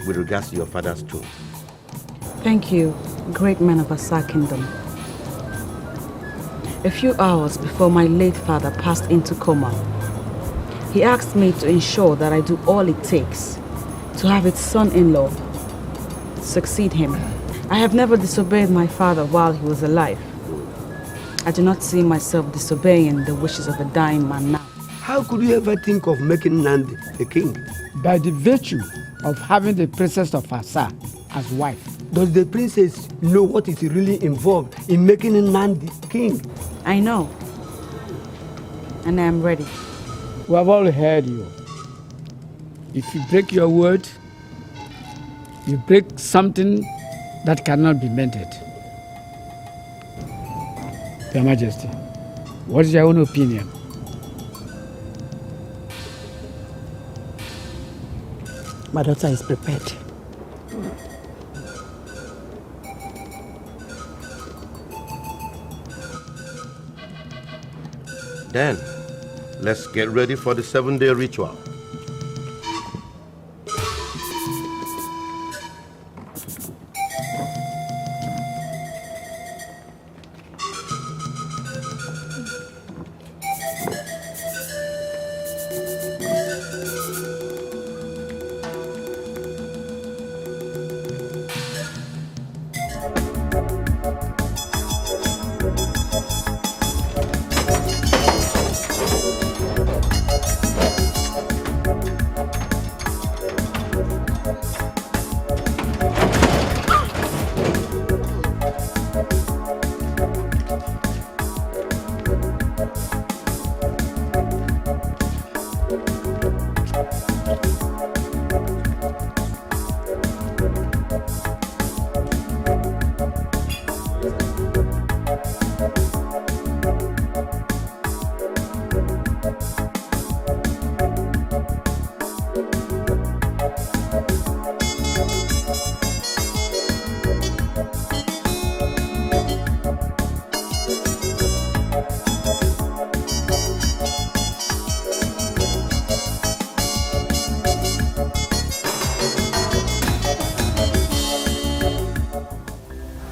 with regards to your father's tomb? Thank you, great man of Asa Kingdom. A few hours before my late father passed into coma, he asked me to ensure that I do all it takes to have his son-in-law succeed him. I have never disobeyed my father while he was alive. I do not see myself disobeying the wishes of a dying man now. How could you ever think of making Nandi a king? By the virtue of having the princess of Asa as wife. Does the princess know what is really involved in making Nandi king? I know. And I am ready. We have all heard you. If you break your word, you break something that cannot be mended. Your Majesty, what is your own opinion? My daughter is prepared. Then, let's get ready for the 7-day ritual.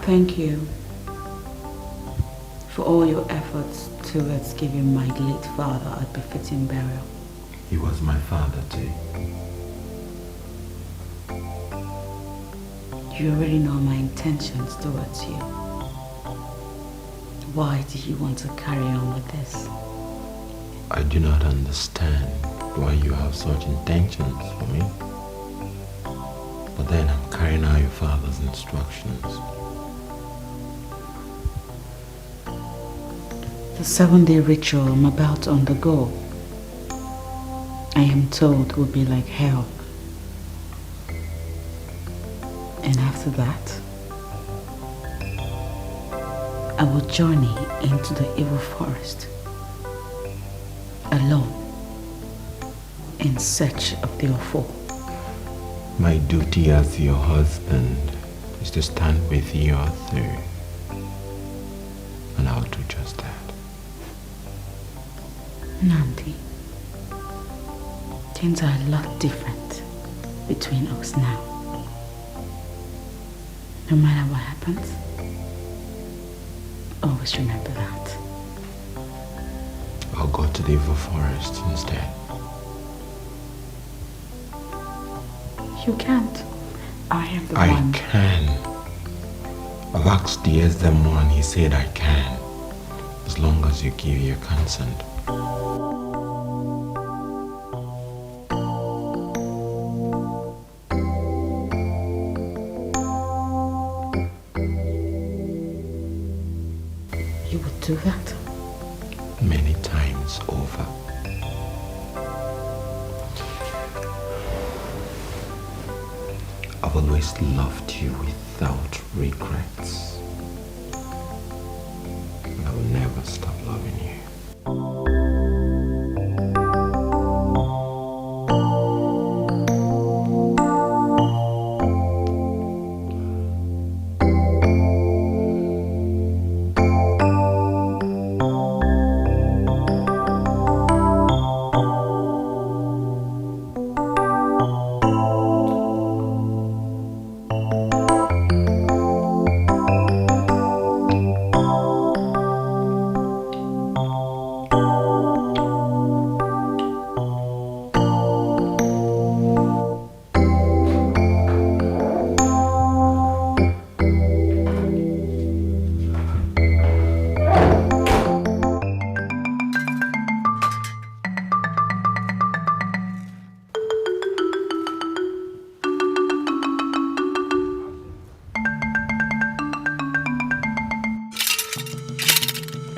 Thank you for all your efforts towards giving my late father a befitting burial. He was my father too. You already know my intentions towards you. Why do you want to carry on with this? I do not understand why you have such intentions for me. But then I'm carrying out your father's instructions. The 7-day ritual I'm about to undergo, I am told will be like hell. And after that, I will journey into the evil forest, alone, in search of the Ofo. My duty as your husband is to stand with you all through. And I'll do just that. Nandi, things are a lot different between us now. No matter what happens, always remember that. I'll go to the evil forest instead. You can't. I am the I one. can. I've asked the EDMUND and he said I can. As long as you give your consent. You would do that? Many times over. I've always loved you without regrets. And I will never stop loving you.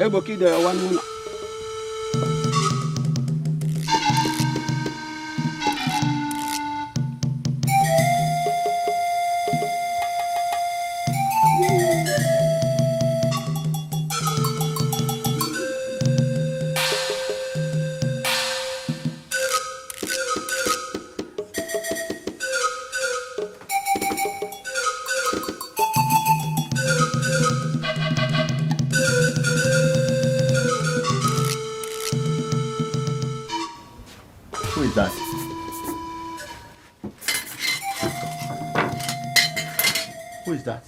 Eboki the one. Who is that? Who is that?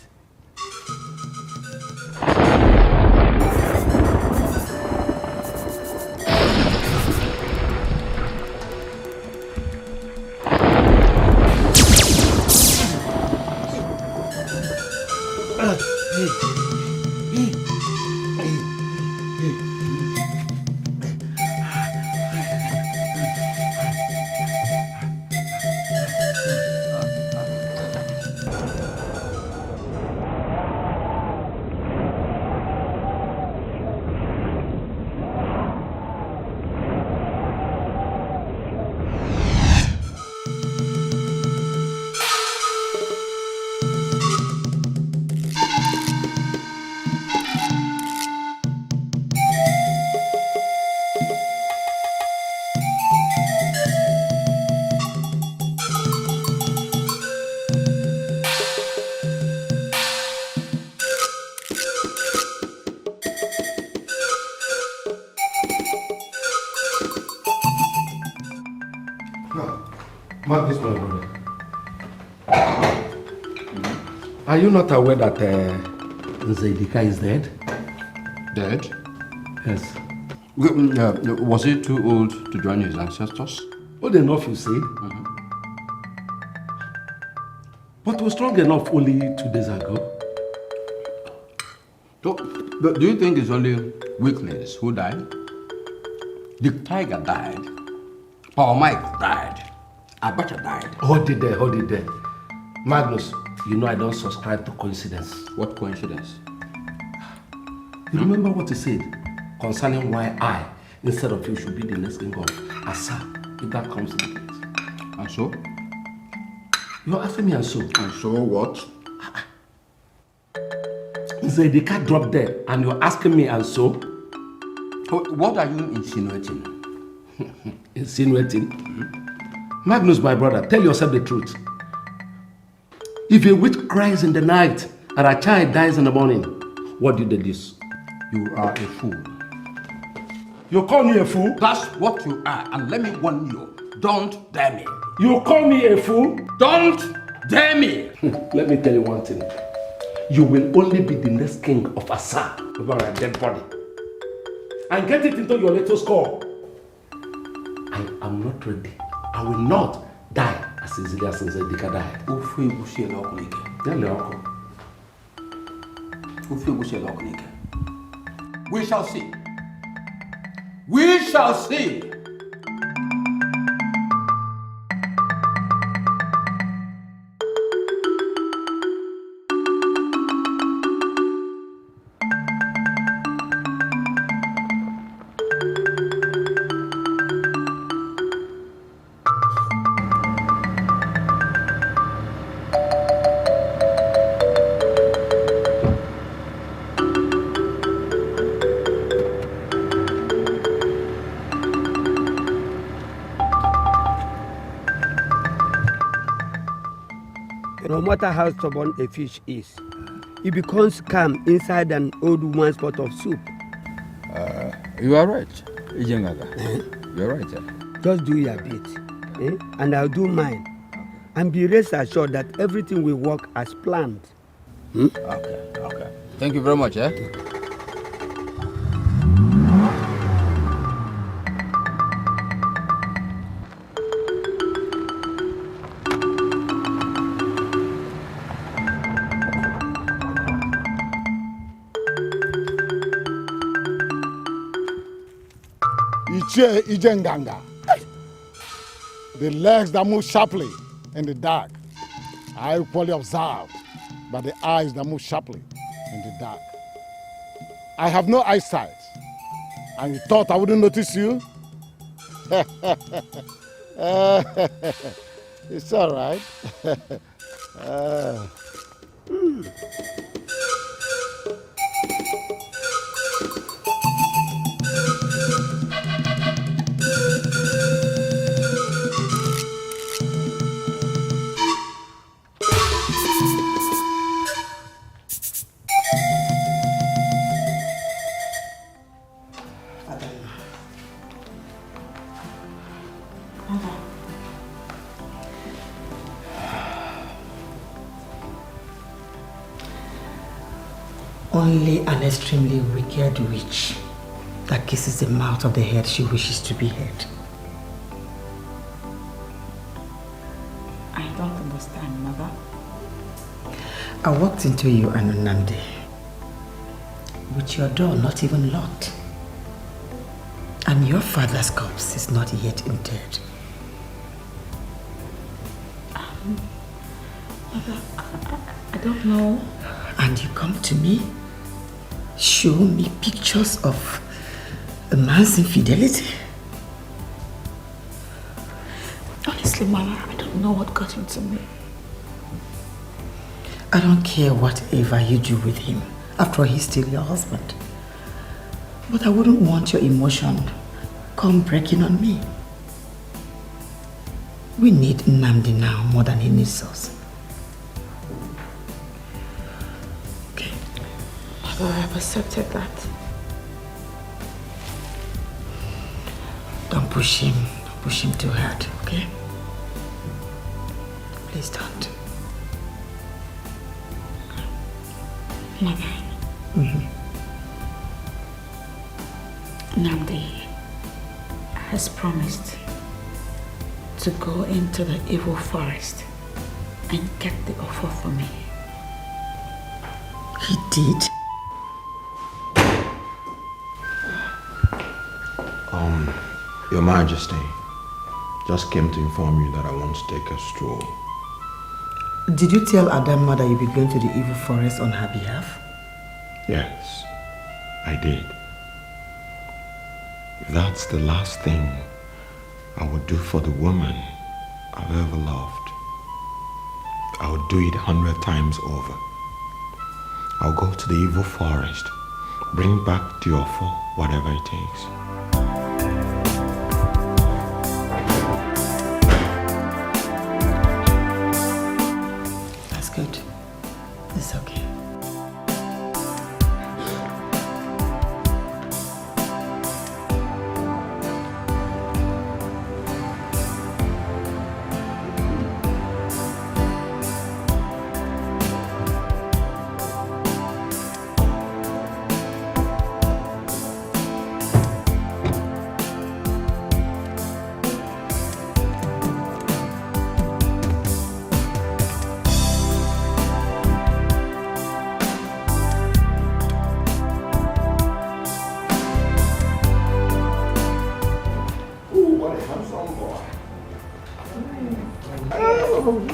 Mark this, my brother. Are you not aware that Dikeh is dead? Dead? Yes. Was he too old to join his ancestors? Old enough, you said? But was strong enough only 2 days ago. But do you think it's only weaklings who died? The tiger died. Paul Mike died. Abacha died. Hold it there. Magnus, you know I don't subscribe to coincidence. What coincidence? You remember what he said concerning why I, instead of you, should be the next king of Asa, if that comes to the case. And so? You're asking me and so? And so what? Dikeh dropped dead and you're asking me and so? What are you insinuating? Insinuating? Magnus, my brother, tell yourself the truth. If a witch cries in the night and a child dies in the morning, what do you deduce? You are a fool. You call me a fool? That's what you are, and let me warn you, don't dare me. You call me a fool? Don't dare me! Let me tell you one thing. You will only be the next king of Asa over a dead body. And get it into your little skull. I am not ready. I will not die as easily as Dikeh died. We shall see. We shall see. No matter how stubborn a fish is, it becomes calm inside an old woman's pot of soup. You are right, Ijengaga. You are right, sir. Just do your bit, and I'll do mine. And be rest assured that everything will work as planned. Okay. Thank you very much, Ijenganga. The legs that move sharply in the dark are equally observed by the eyes that move sharply in the dark. I have no eyesight, And you thought I wouldn't notice you? It's all right. Only an extremely wicked witch that kisses the mouth of the head she wishes to be head. I don't understand, Mother. I walked into you and Nnamdi with your door not even locked. And your father's corpse is not yet interred. Mother, I don't know. And you come to me, show me pictures of a man's infidelity. Honestly, Mother, I don't know what got into me. I don't care whatever you do with him. After all, he's still your husband. But I wouldn't want your emotion come breaking on me. We need Nnamdi now more than he needs us. Okay. Mother, I have accepted that. Don't push him. Don't push him too hard, okay? Please don't. Mother. Nnamdi has promised to go into the evil forest and get the offer for me. He did? Your Majesty, just came to inform you that I want to take a stroll. Did you tell Adamma that you'll be going to the evil forest on her behalf? Yes, I did. If that's the last thing I would do for the woman I've ever loved, I would do it 100 times over. I'll go to the evil forest, bring back the offer, whatever it takes. That's good. It's okay.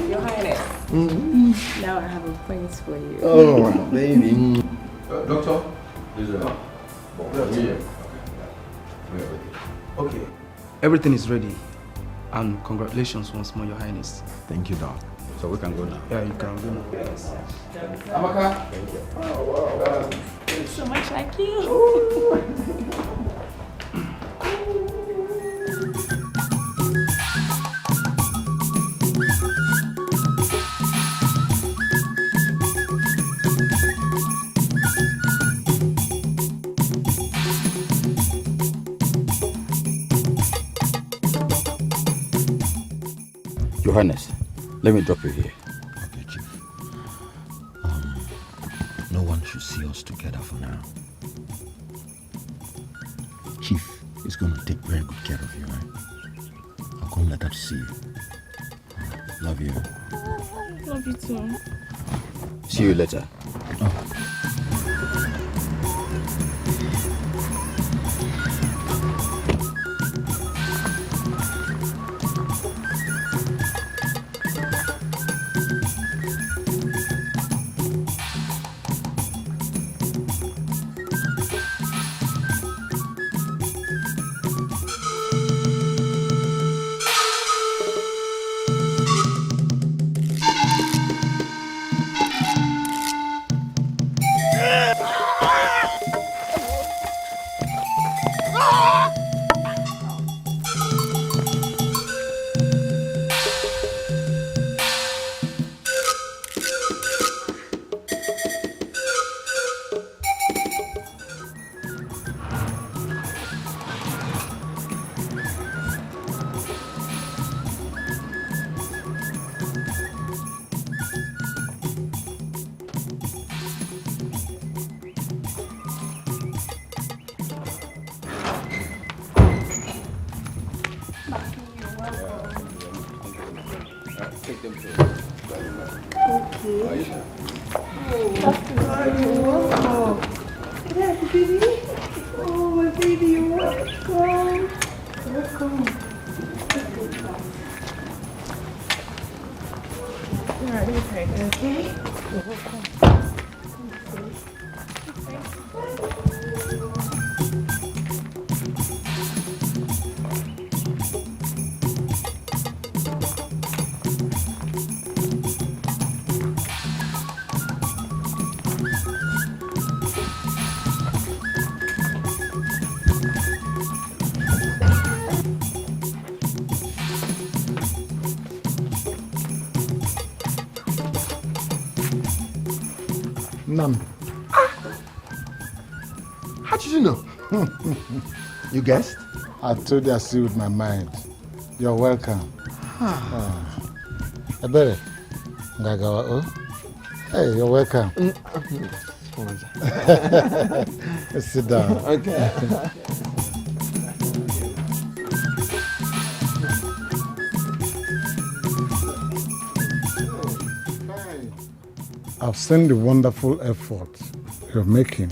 Your Highness. Now I have a place for you. Oh, baby. Doctor, is Okay, everything is ready. And congratulations once more, Your Highness. Thank you, Doc. So we can go now. Yeah, you can go now. Amaka. Thank you. So much like you. Your Highness, let me drop you here. Okay, Chief. No one should see us together for now. Chief is going to take very good care of you, right? I'll come later to see you. Love you. Love you too. See you later. Take them to Okay. Aisha. Oh, baby. Oh, my baby, you're welcome. Welcome. Alright, okay. You're welcome. None. How did you know? You guessed? I told you I see with my mind. You're welcome. Ebere, Ngagawa, oh? Hey, you're welcome. Sit down. Okay. I've seen the wonderful effort you're making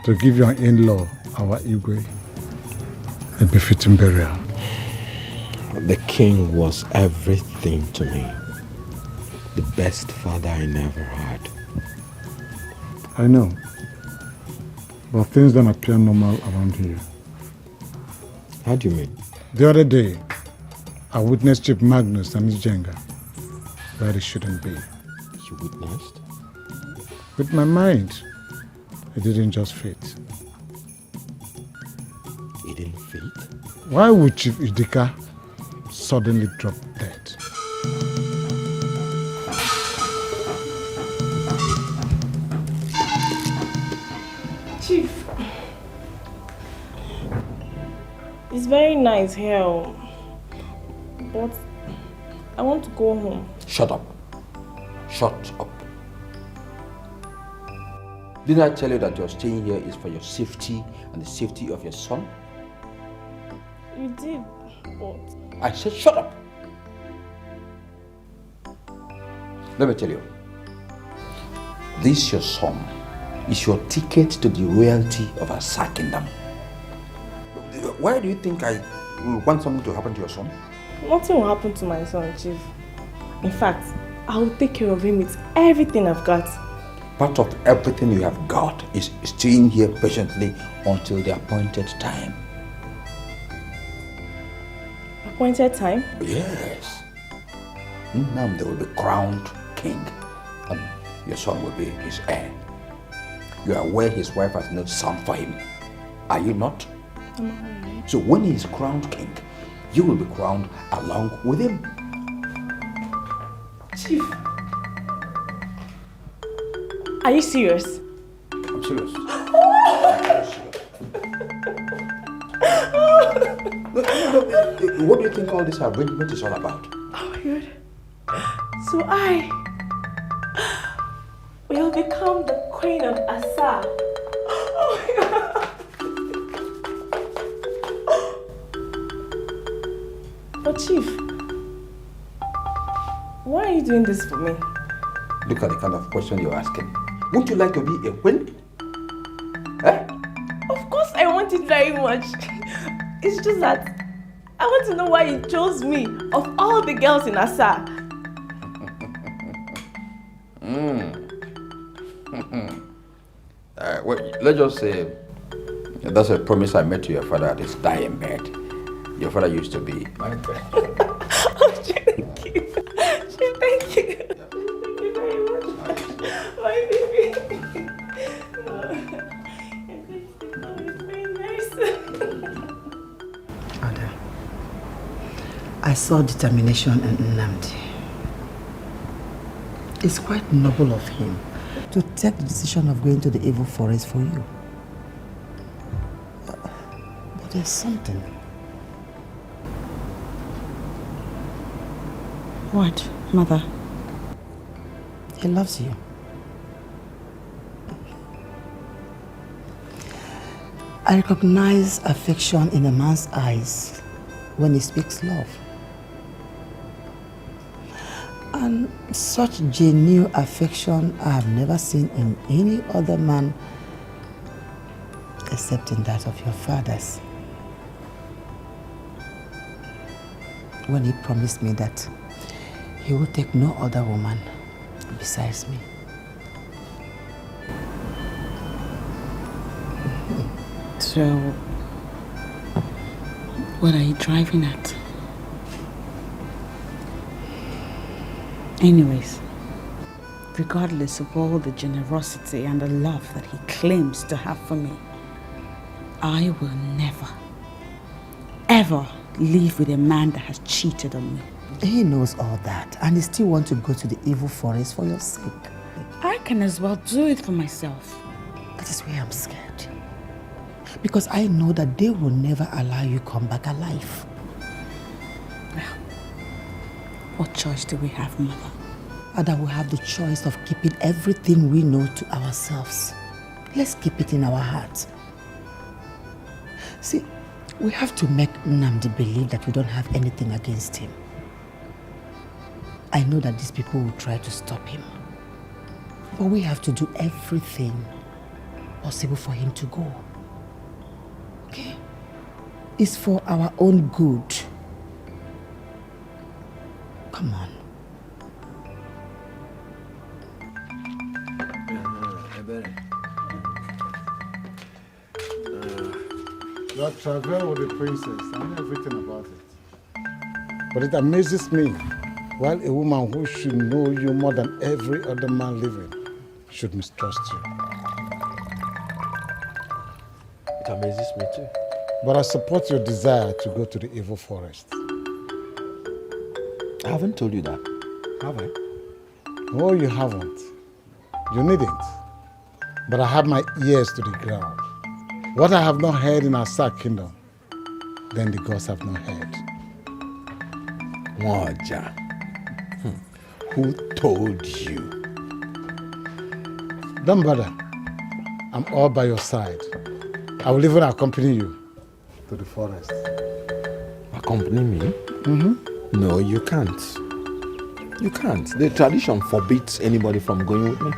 to give your in-law, our Igwe, a befitting burial. The king was everything to me. The best father I never had. I know, but things don't appear normal around here. How do you mean? The other day, I witnessed Chief Magnus and his Jenga where they shouldn't be. You witnessed? With my mind, it didn't just fit. It didn't fit? Why would Chief Dikeh suddenly drop dead? Chief, it's very nice here, but I want to go home. Shut up. Shut up. Didn't I tell you that your staying here is for your safety and the safety of your son? You did, but... I said shut up. Let me tell you. This your son is your ticket to the royalty of Asa Kingdom. Why do you think I will want something to happen to your son? Nothing will happen to my son, Chief. In fact, I will take care of him with everything I've got. Part of everything you have got is staying here patiently until the appointed time. Appointed time? Yes. Now they will be crowned king and your son will be his heir. You are aware his wife has no son for him. Are you not? So when he is crowned king, you will be crowned along with him. Chief, are you serious? I'm serious. What do you think all this arrangement is all about? Oh my God. So I will become the queen of Asa. Oh my God. But Chief, why are you doing this for me? Look at the kind of question you're asking. Would you like to be a queen? Eh? Of course I want it very much. It's just that I want to know why you chose me of all the girls in Asa. Well, let's just say that's a promise I made to your father at his dying bed. Your father used to be my friend. Oh, thank you. Thank you. Thank you very much. My baby. Ada, I saw determination in Nnamdi. It's quite noble of him to take the decision of going to the evil forest for you. But there's something. What, Mother? He loves you. I recognize affection in a man's eyes when he speaks love. And such genuine affection I have never seen in any other man except in that of your fathers. When he promised me that he would take no other woman besides me. So, what are you driving at? Anyways, regardless of all the generosity and the love that he claims to have for me, I will never, ever live with a man that has cheated on me. He knows all that, and he still wants to go to the evil forest for your sake. I can as well do it for myself. That is why I'm scared. Because I know that they will never allow you come back alive. Well, what choice do we have, Mother? Ada will have the choice of keeping everything we know to ourselves. Let's keep it in our hearts. See, we have to make Nnamdi believe that we don't have anything against him. I know that these people will try to stop him. But we have to do everything possible for him to go. Okay? It's for our own good. Come on. You have traveled with the princess. I know everything about it. But it amazes me, while a woman who should know you more than every other man living should mistrust you. It amazes me too. But I support your desire to go to the evil forest. I haven't told you that, have I? No, you haven't. You needn't. But I have my ears to the ground. What I have not heard in our Asa kingdom, then the gods have not heard. Waja. Who told you? Don't bother. I'm all by your side. I will even accompany you to the forest. Accompany me? Mm-hmm. No, you can't. You can't. The tradition forbids anybody from going with me.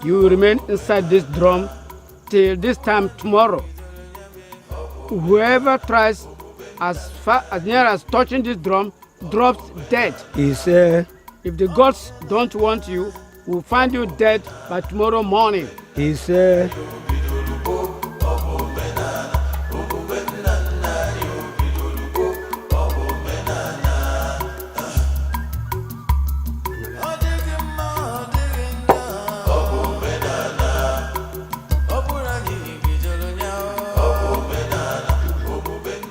You remain inside this drum till this time tomorrow. Whoever tries as near as touching this drum drops dead. If the gods don't want you, we'll find you dead by tomorrow morning.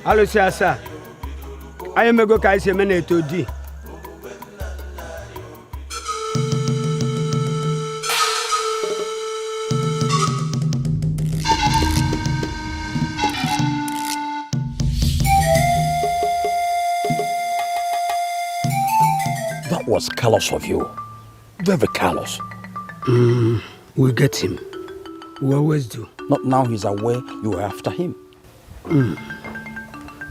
Hello, sir. I am a go kaisi mene to di. That was callous of you. Very callous. We'll get him. We always do. Not now he's aware you are after him.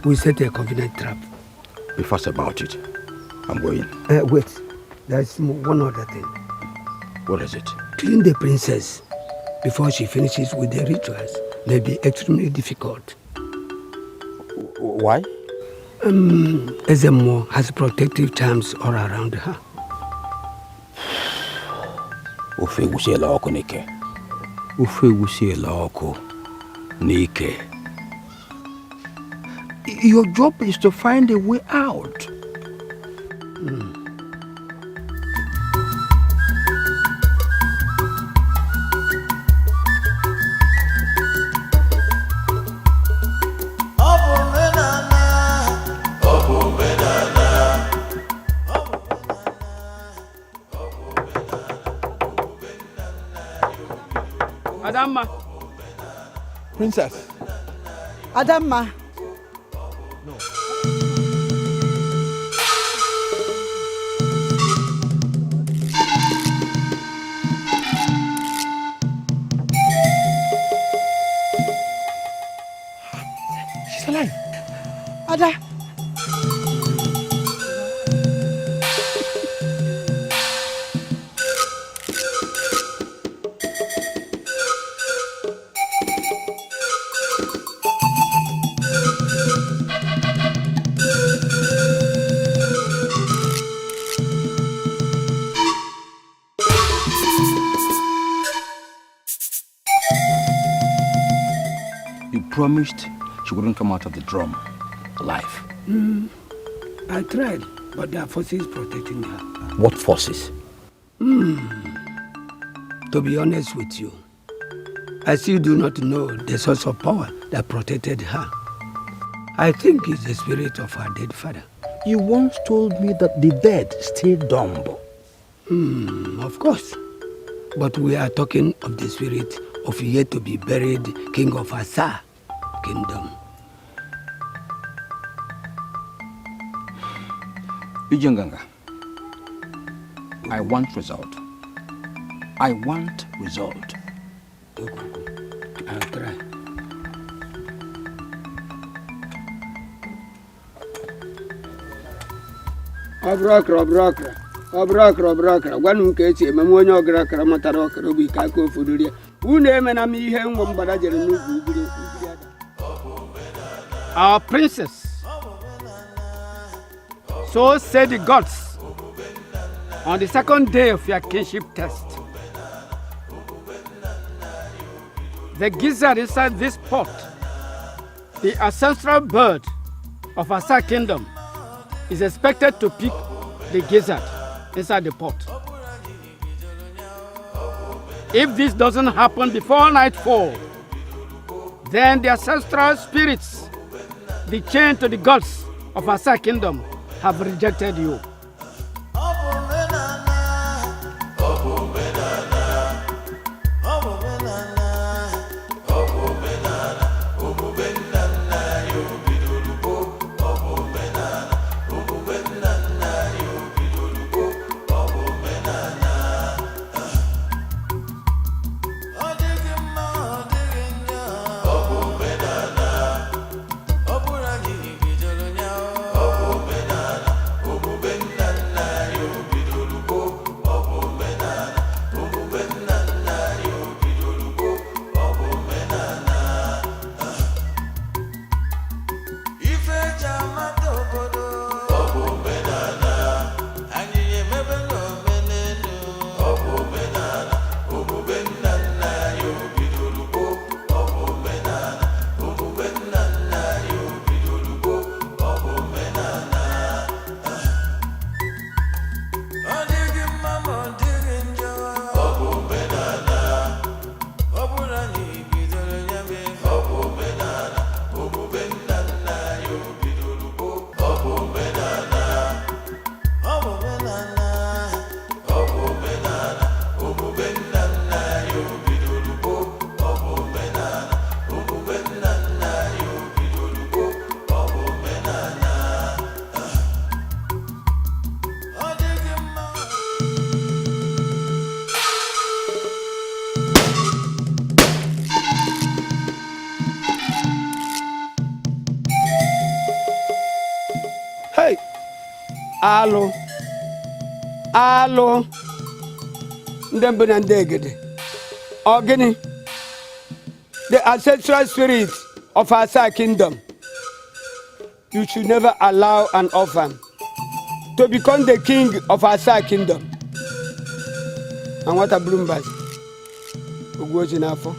We set a convenient trap. Be fast about it. I'm going. Wait. There's one other thing. What is it? Killing the princess before she finishes with the rituals may be extremely difficult. Why? Ezemo has protective charms all around her. Ufe wusiela oko nike. Ufe wusiela oko nike. Your job is to find a way out. Adamma. Princess. Adamma. She's alive. Ada. You promised she wouldn't come out of the drum alive. I tried, but there are forces protecting her. What forces? To be honest with you, I still do not know the source of power that protected her. I think it's the spirit of her dead father. You once told me that the dead stay dumb. Of course. But we are talking of the spirit of yet to be buried king of Asa kingdom. Ijanganga, I want result. I want result. I'll try. Obrakra. Gwanụ ka esi eme onye ọgarakara matara ọkara bụ ike aka ofodo rie. Unu emena m ihe nwa mgbada jere n'ugwu ubiri ada. Our princess. So said the gods on the second day of your kingship test. The gizzard inside this pot, the ancestral bird of Asa kingdom, is expected to pick the gizzard inside the pot. If this doesn't happen before nightfall, then the ancestral spirits, the chain to the gods of Asa kingdom, have rejected you. Alo. Alo. Ndembunandegede. Ogini. The ancestral spirit of our kingdom. You should never allow an orphan to become the king of our kingdom. And what a Bloomberg. Ugochukwu.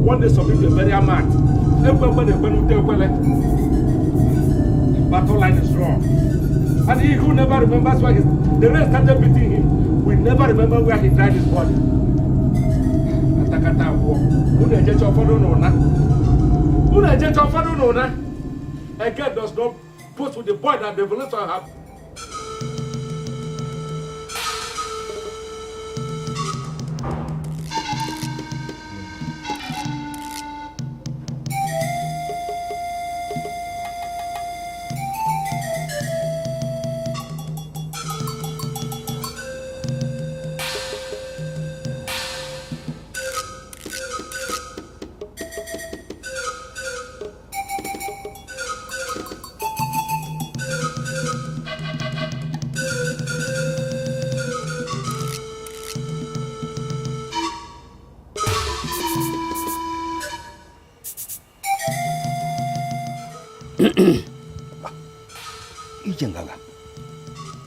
One day submit to a burial mat. The battle line is wrong. And he who never remembers why the rest started beating him will never remember where he died his body. A girl does not post with the boy that the villains have.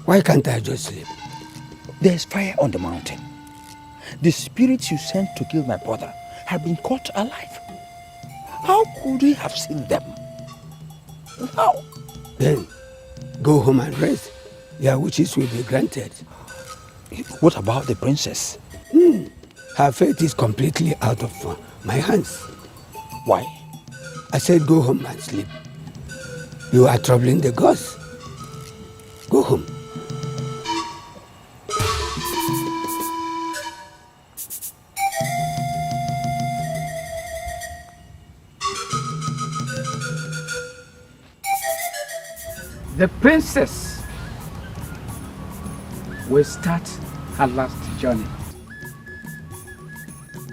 Why can't I just sleep? There's fire on the mountain. The spirits you sent to kill my brother have been caught alive. How could we have seen them? How? Then, go home and rest. Your wishes will be granted. What about the princess? Her fate is completely out of my hands. Why? I said go home and sleep. You are troubling the gods. Go home. The princess will start her last journey.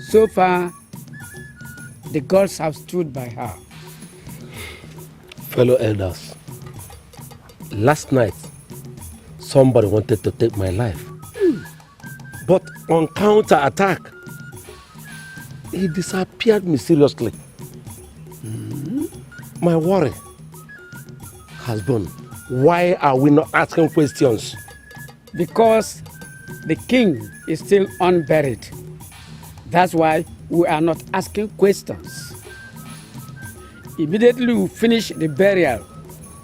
So far, the gods have stood by her. Fellow elders, last night, somebody wanted to take my life. But on counter-attack, he disappeared mysteriously. My worry has been, why are we not asking questions? Because the king is still unburied. That's why we are not asking questions. Immediately we finish the burial,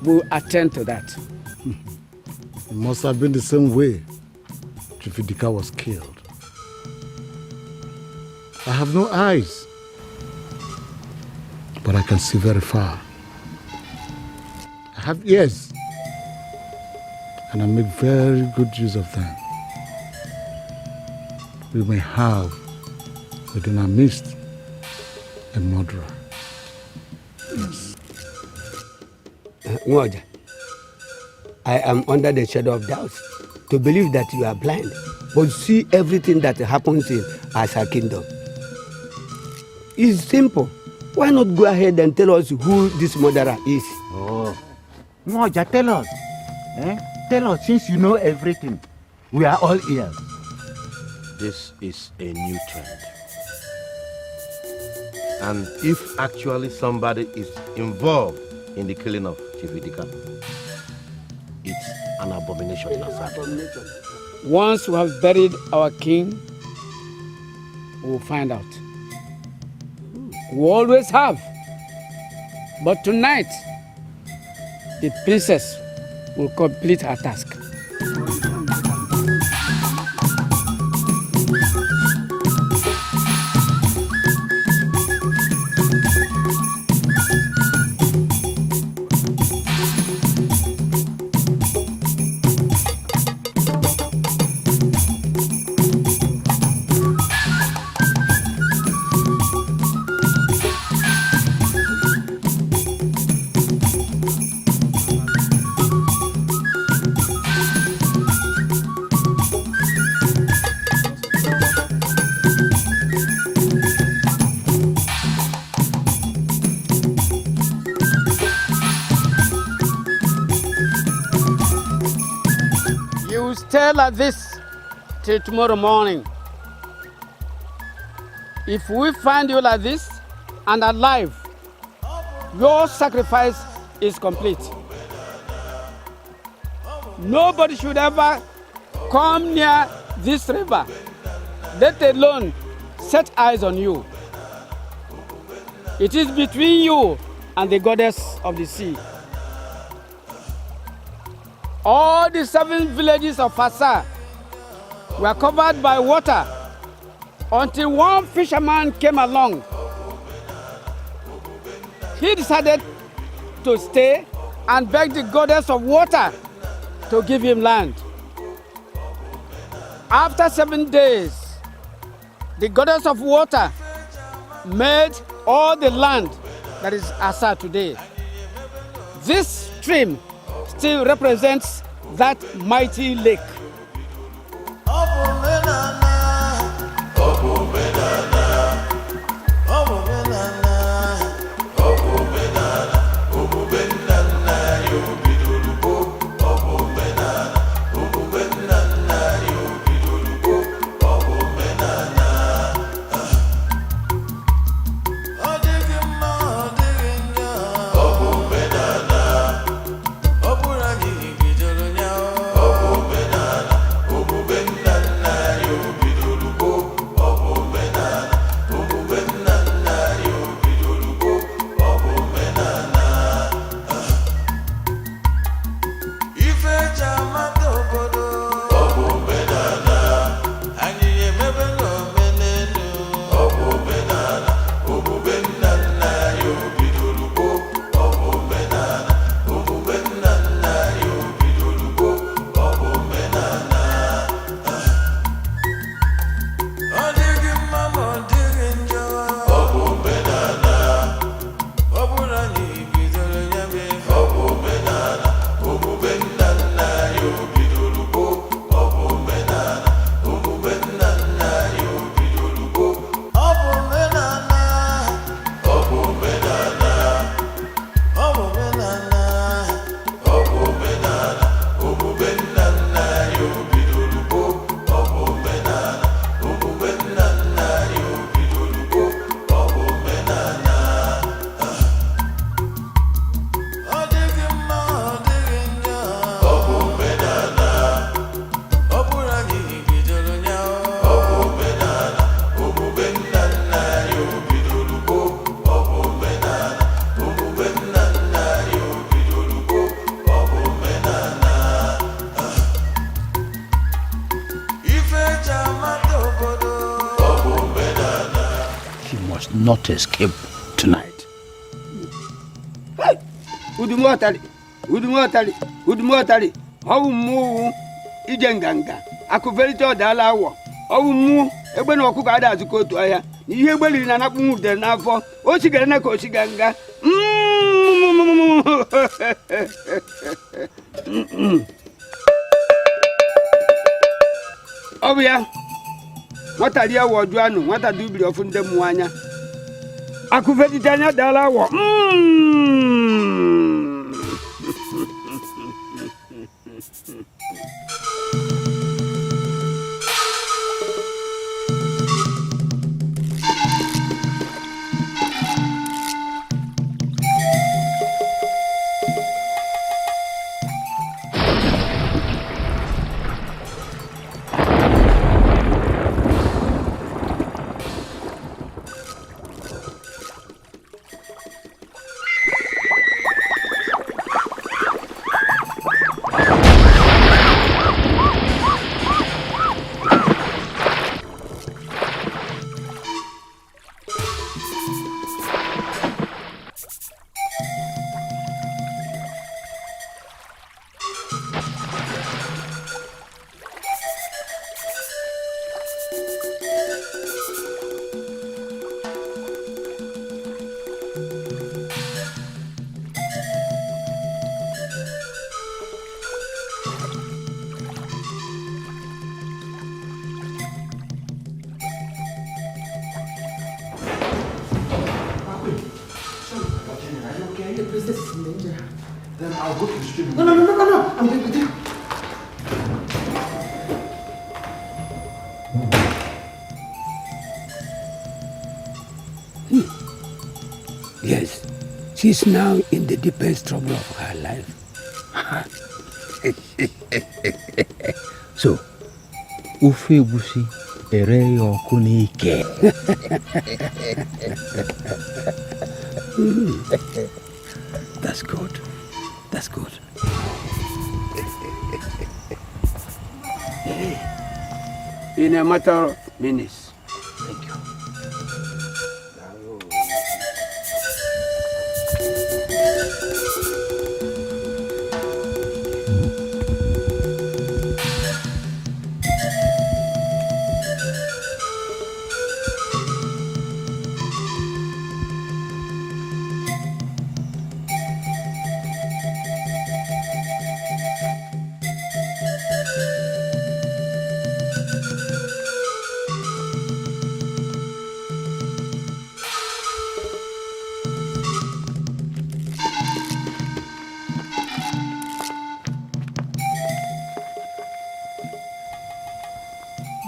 we'll attend to that. It must have been the same way Chief Dikeh was killed. I have no eyes, but I can see very far. I have ears, and I make very good use of them. We may have within our midst a murderer. Yes. Nwoja, I am under the shadow of doubt to believe that you are blind, but see everything that happens in Asa Kingdom. It's simple. Why not go ahead and tell us who this murderer is? Oh, Nwoja, tell us. Tell us, since you know everything. We are all ears. This is a new trend. And if actually somebody is involved in the killing of Chief Dikeh, it's an abomination in Asaka. Once we have buried our king, we will find out. We always have. But tonight, the princess will complete her task. Stay like this till tomorrow morning. If we find you like this and alive, your sacrifice is complete. Nobody should ever come near this river, let alone set eyes on you. It is between you and the goddess of the sea. All the 7 villages of Fasa were covered by water until one fisherman came along. He decided to stay and beg the goddess of water to give him land. After 7 days, the goddess of water made all the land that is Asa today. This stream still represents that mighty lake. not escape tonight. Udumotari, how move Ijenganga, Akuverito Dalawa, how move Eben Okugada to go to Aya, you will in an move there now for Oshigana Koshiganga. Oh, yeah. What are you doing? What are you doing from the Muanya? Akuverito Dalawa. No. I'm going with you. Yes, she's now in the deepest trouble of her life. So, Ufe Busi, ere yokunike. That's good. That's good. In a matter of minutes. Thank you.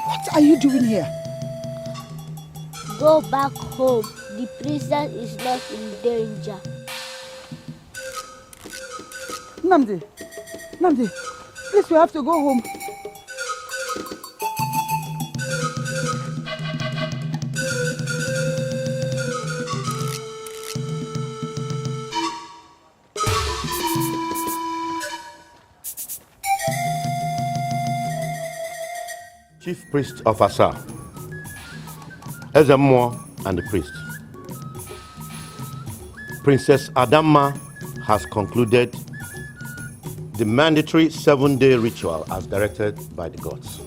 What are you doing here? Go back home. The princess is not in danger. Namdi, please, we have to go home. Chief Priest of Asa, Ezemo and the priest. Princess Adama has concluded the mandatory 7-day ritual as directed by the gods.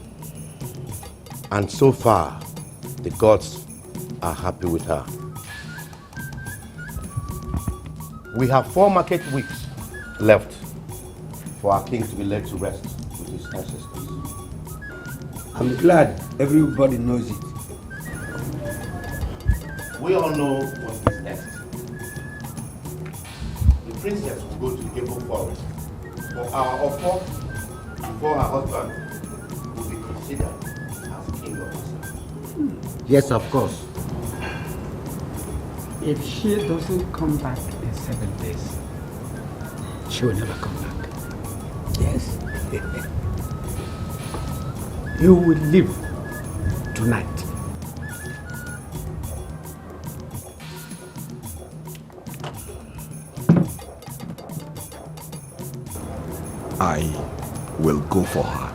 And so far, the gods are happy with her. We have 4 market weeks left for our king to be led to rest with his ancestors. I'm glad everybody knows it. We all know what is next. The princess will go to the Igbo forest for our offer before her husband will be considered as king of Asa. Yes, of course. If she doesn't come back in 7 days, she will never come back. Yes. You will leave tonight. I will go for her.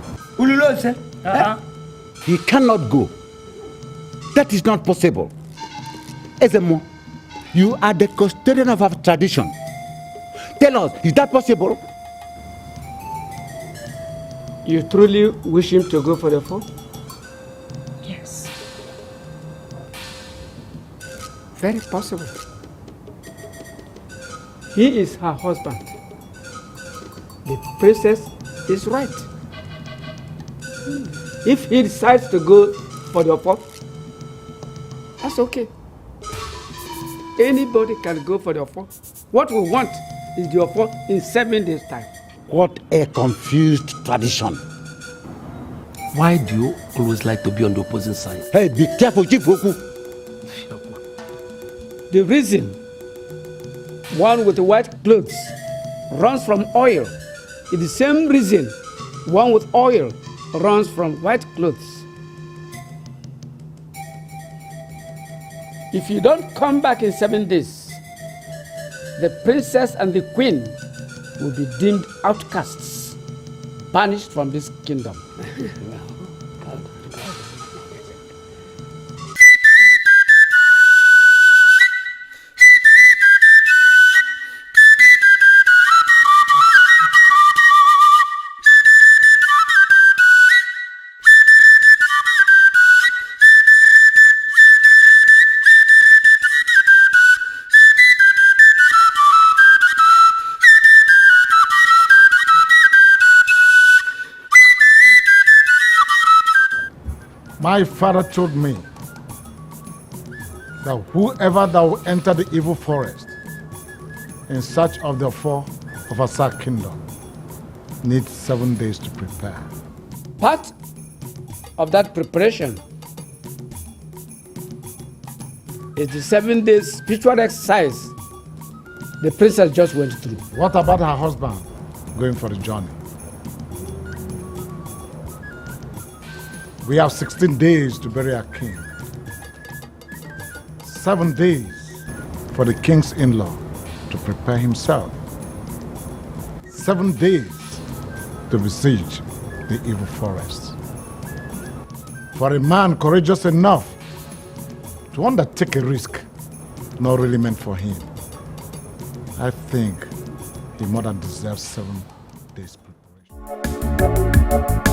He cannot go. That is not possible. Ezemo, you are the custodian of our tradition. Tell us, is that possible? You truly wish him to go for the fall? Yes. Very possible. He is her husband. The princess is right. If he decides to go for the fall, that's okay. Anybody can go for the fall. What we want is the fall in 7 days' time. What a confused tradition. Why do you always like to be on the opposing side? Hey, be careful, Chief Oku. The reason one with white clothes runs from oil is the same reason one with oil runs from white clothes. If you don't come back in 7 days, the princess and the queen will be deemed outcasts, banished from this kingdom. My father told me that whoever that will enter the evil forest in search of the fall of Asa kingdom needs 7 days to prepare. Part of that preparation is the 7 days spiritual exercise the princess just went through. What about her husband going for the journey? We have 16 days to bury our king. 7 days for the king's in-law to prepare himself. 7 days to besiege the evil forest. For a man courageous enough to undertake a risk not really meant for him, I think he more than deserves 7 days preparation.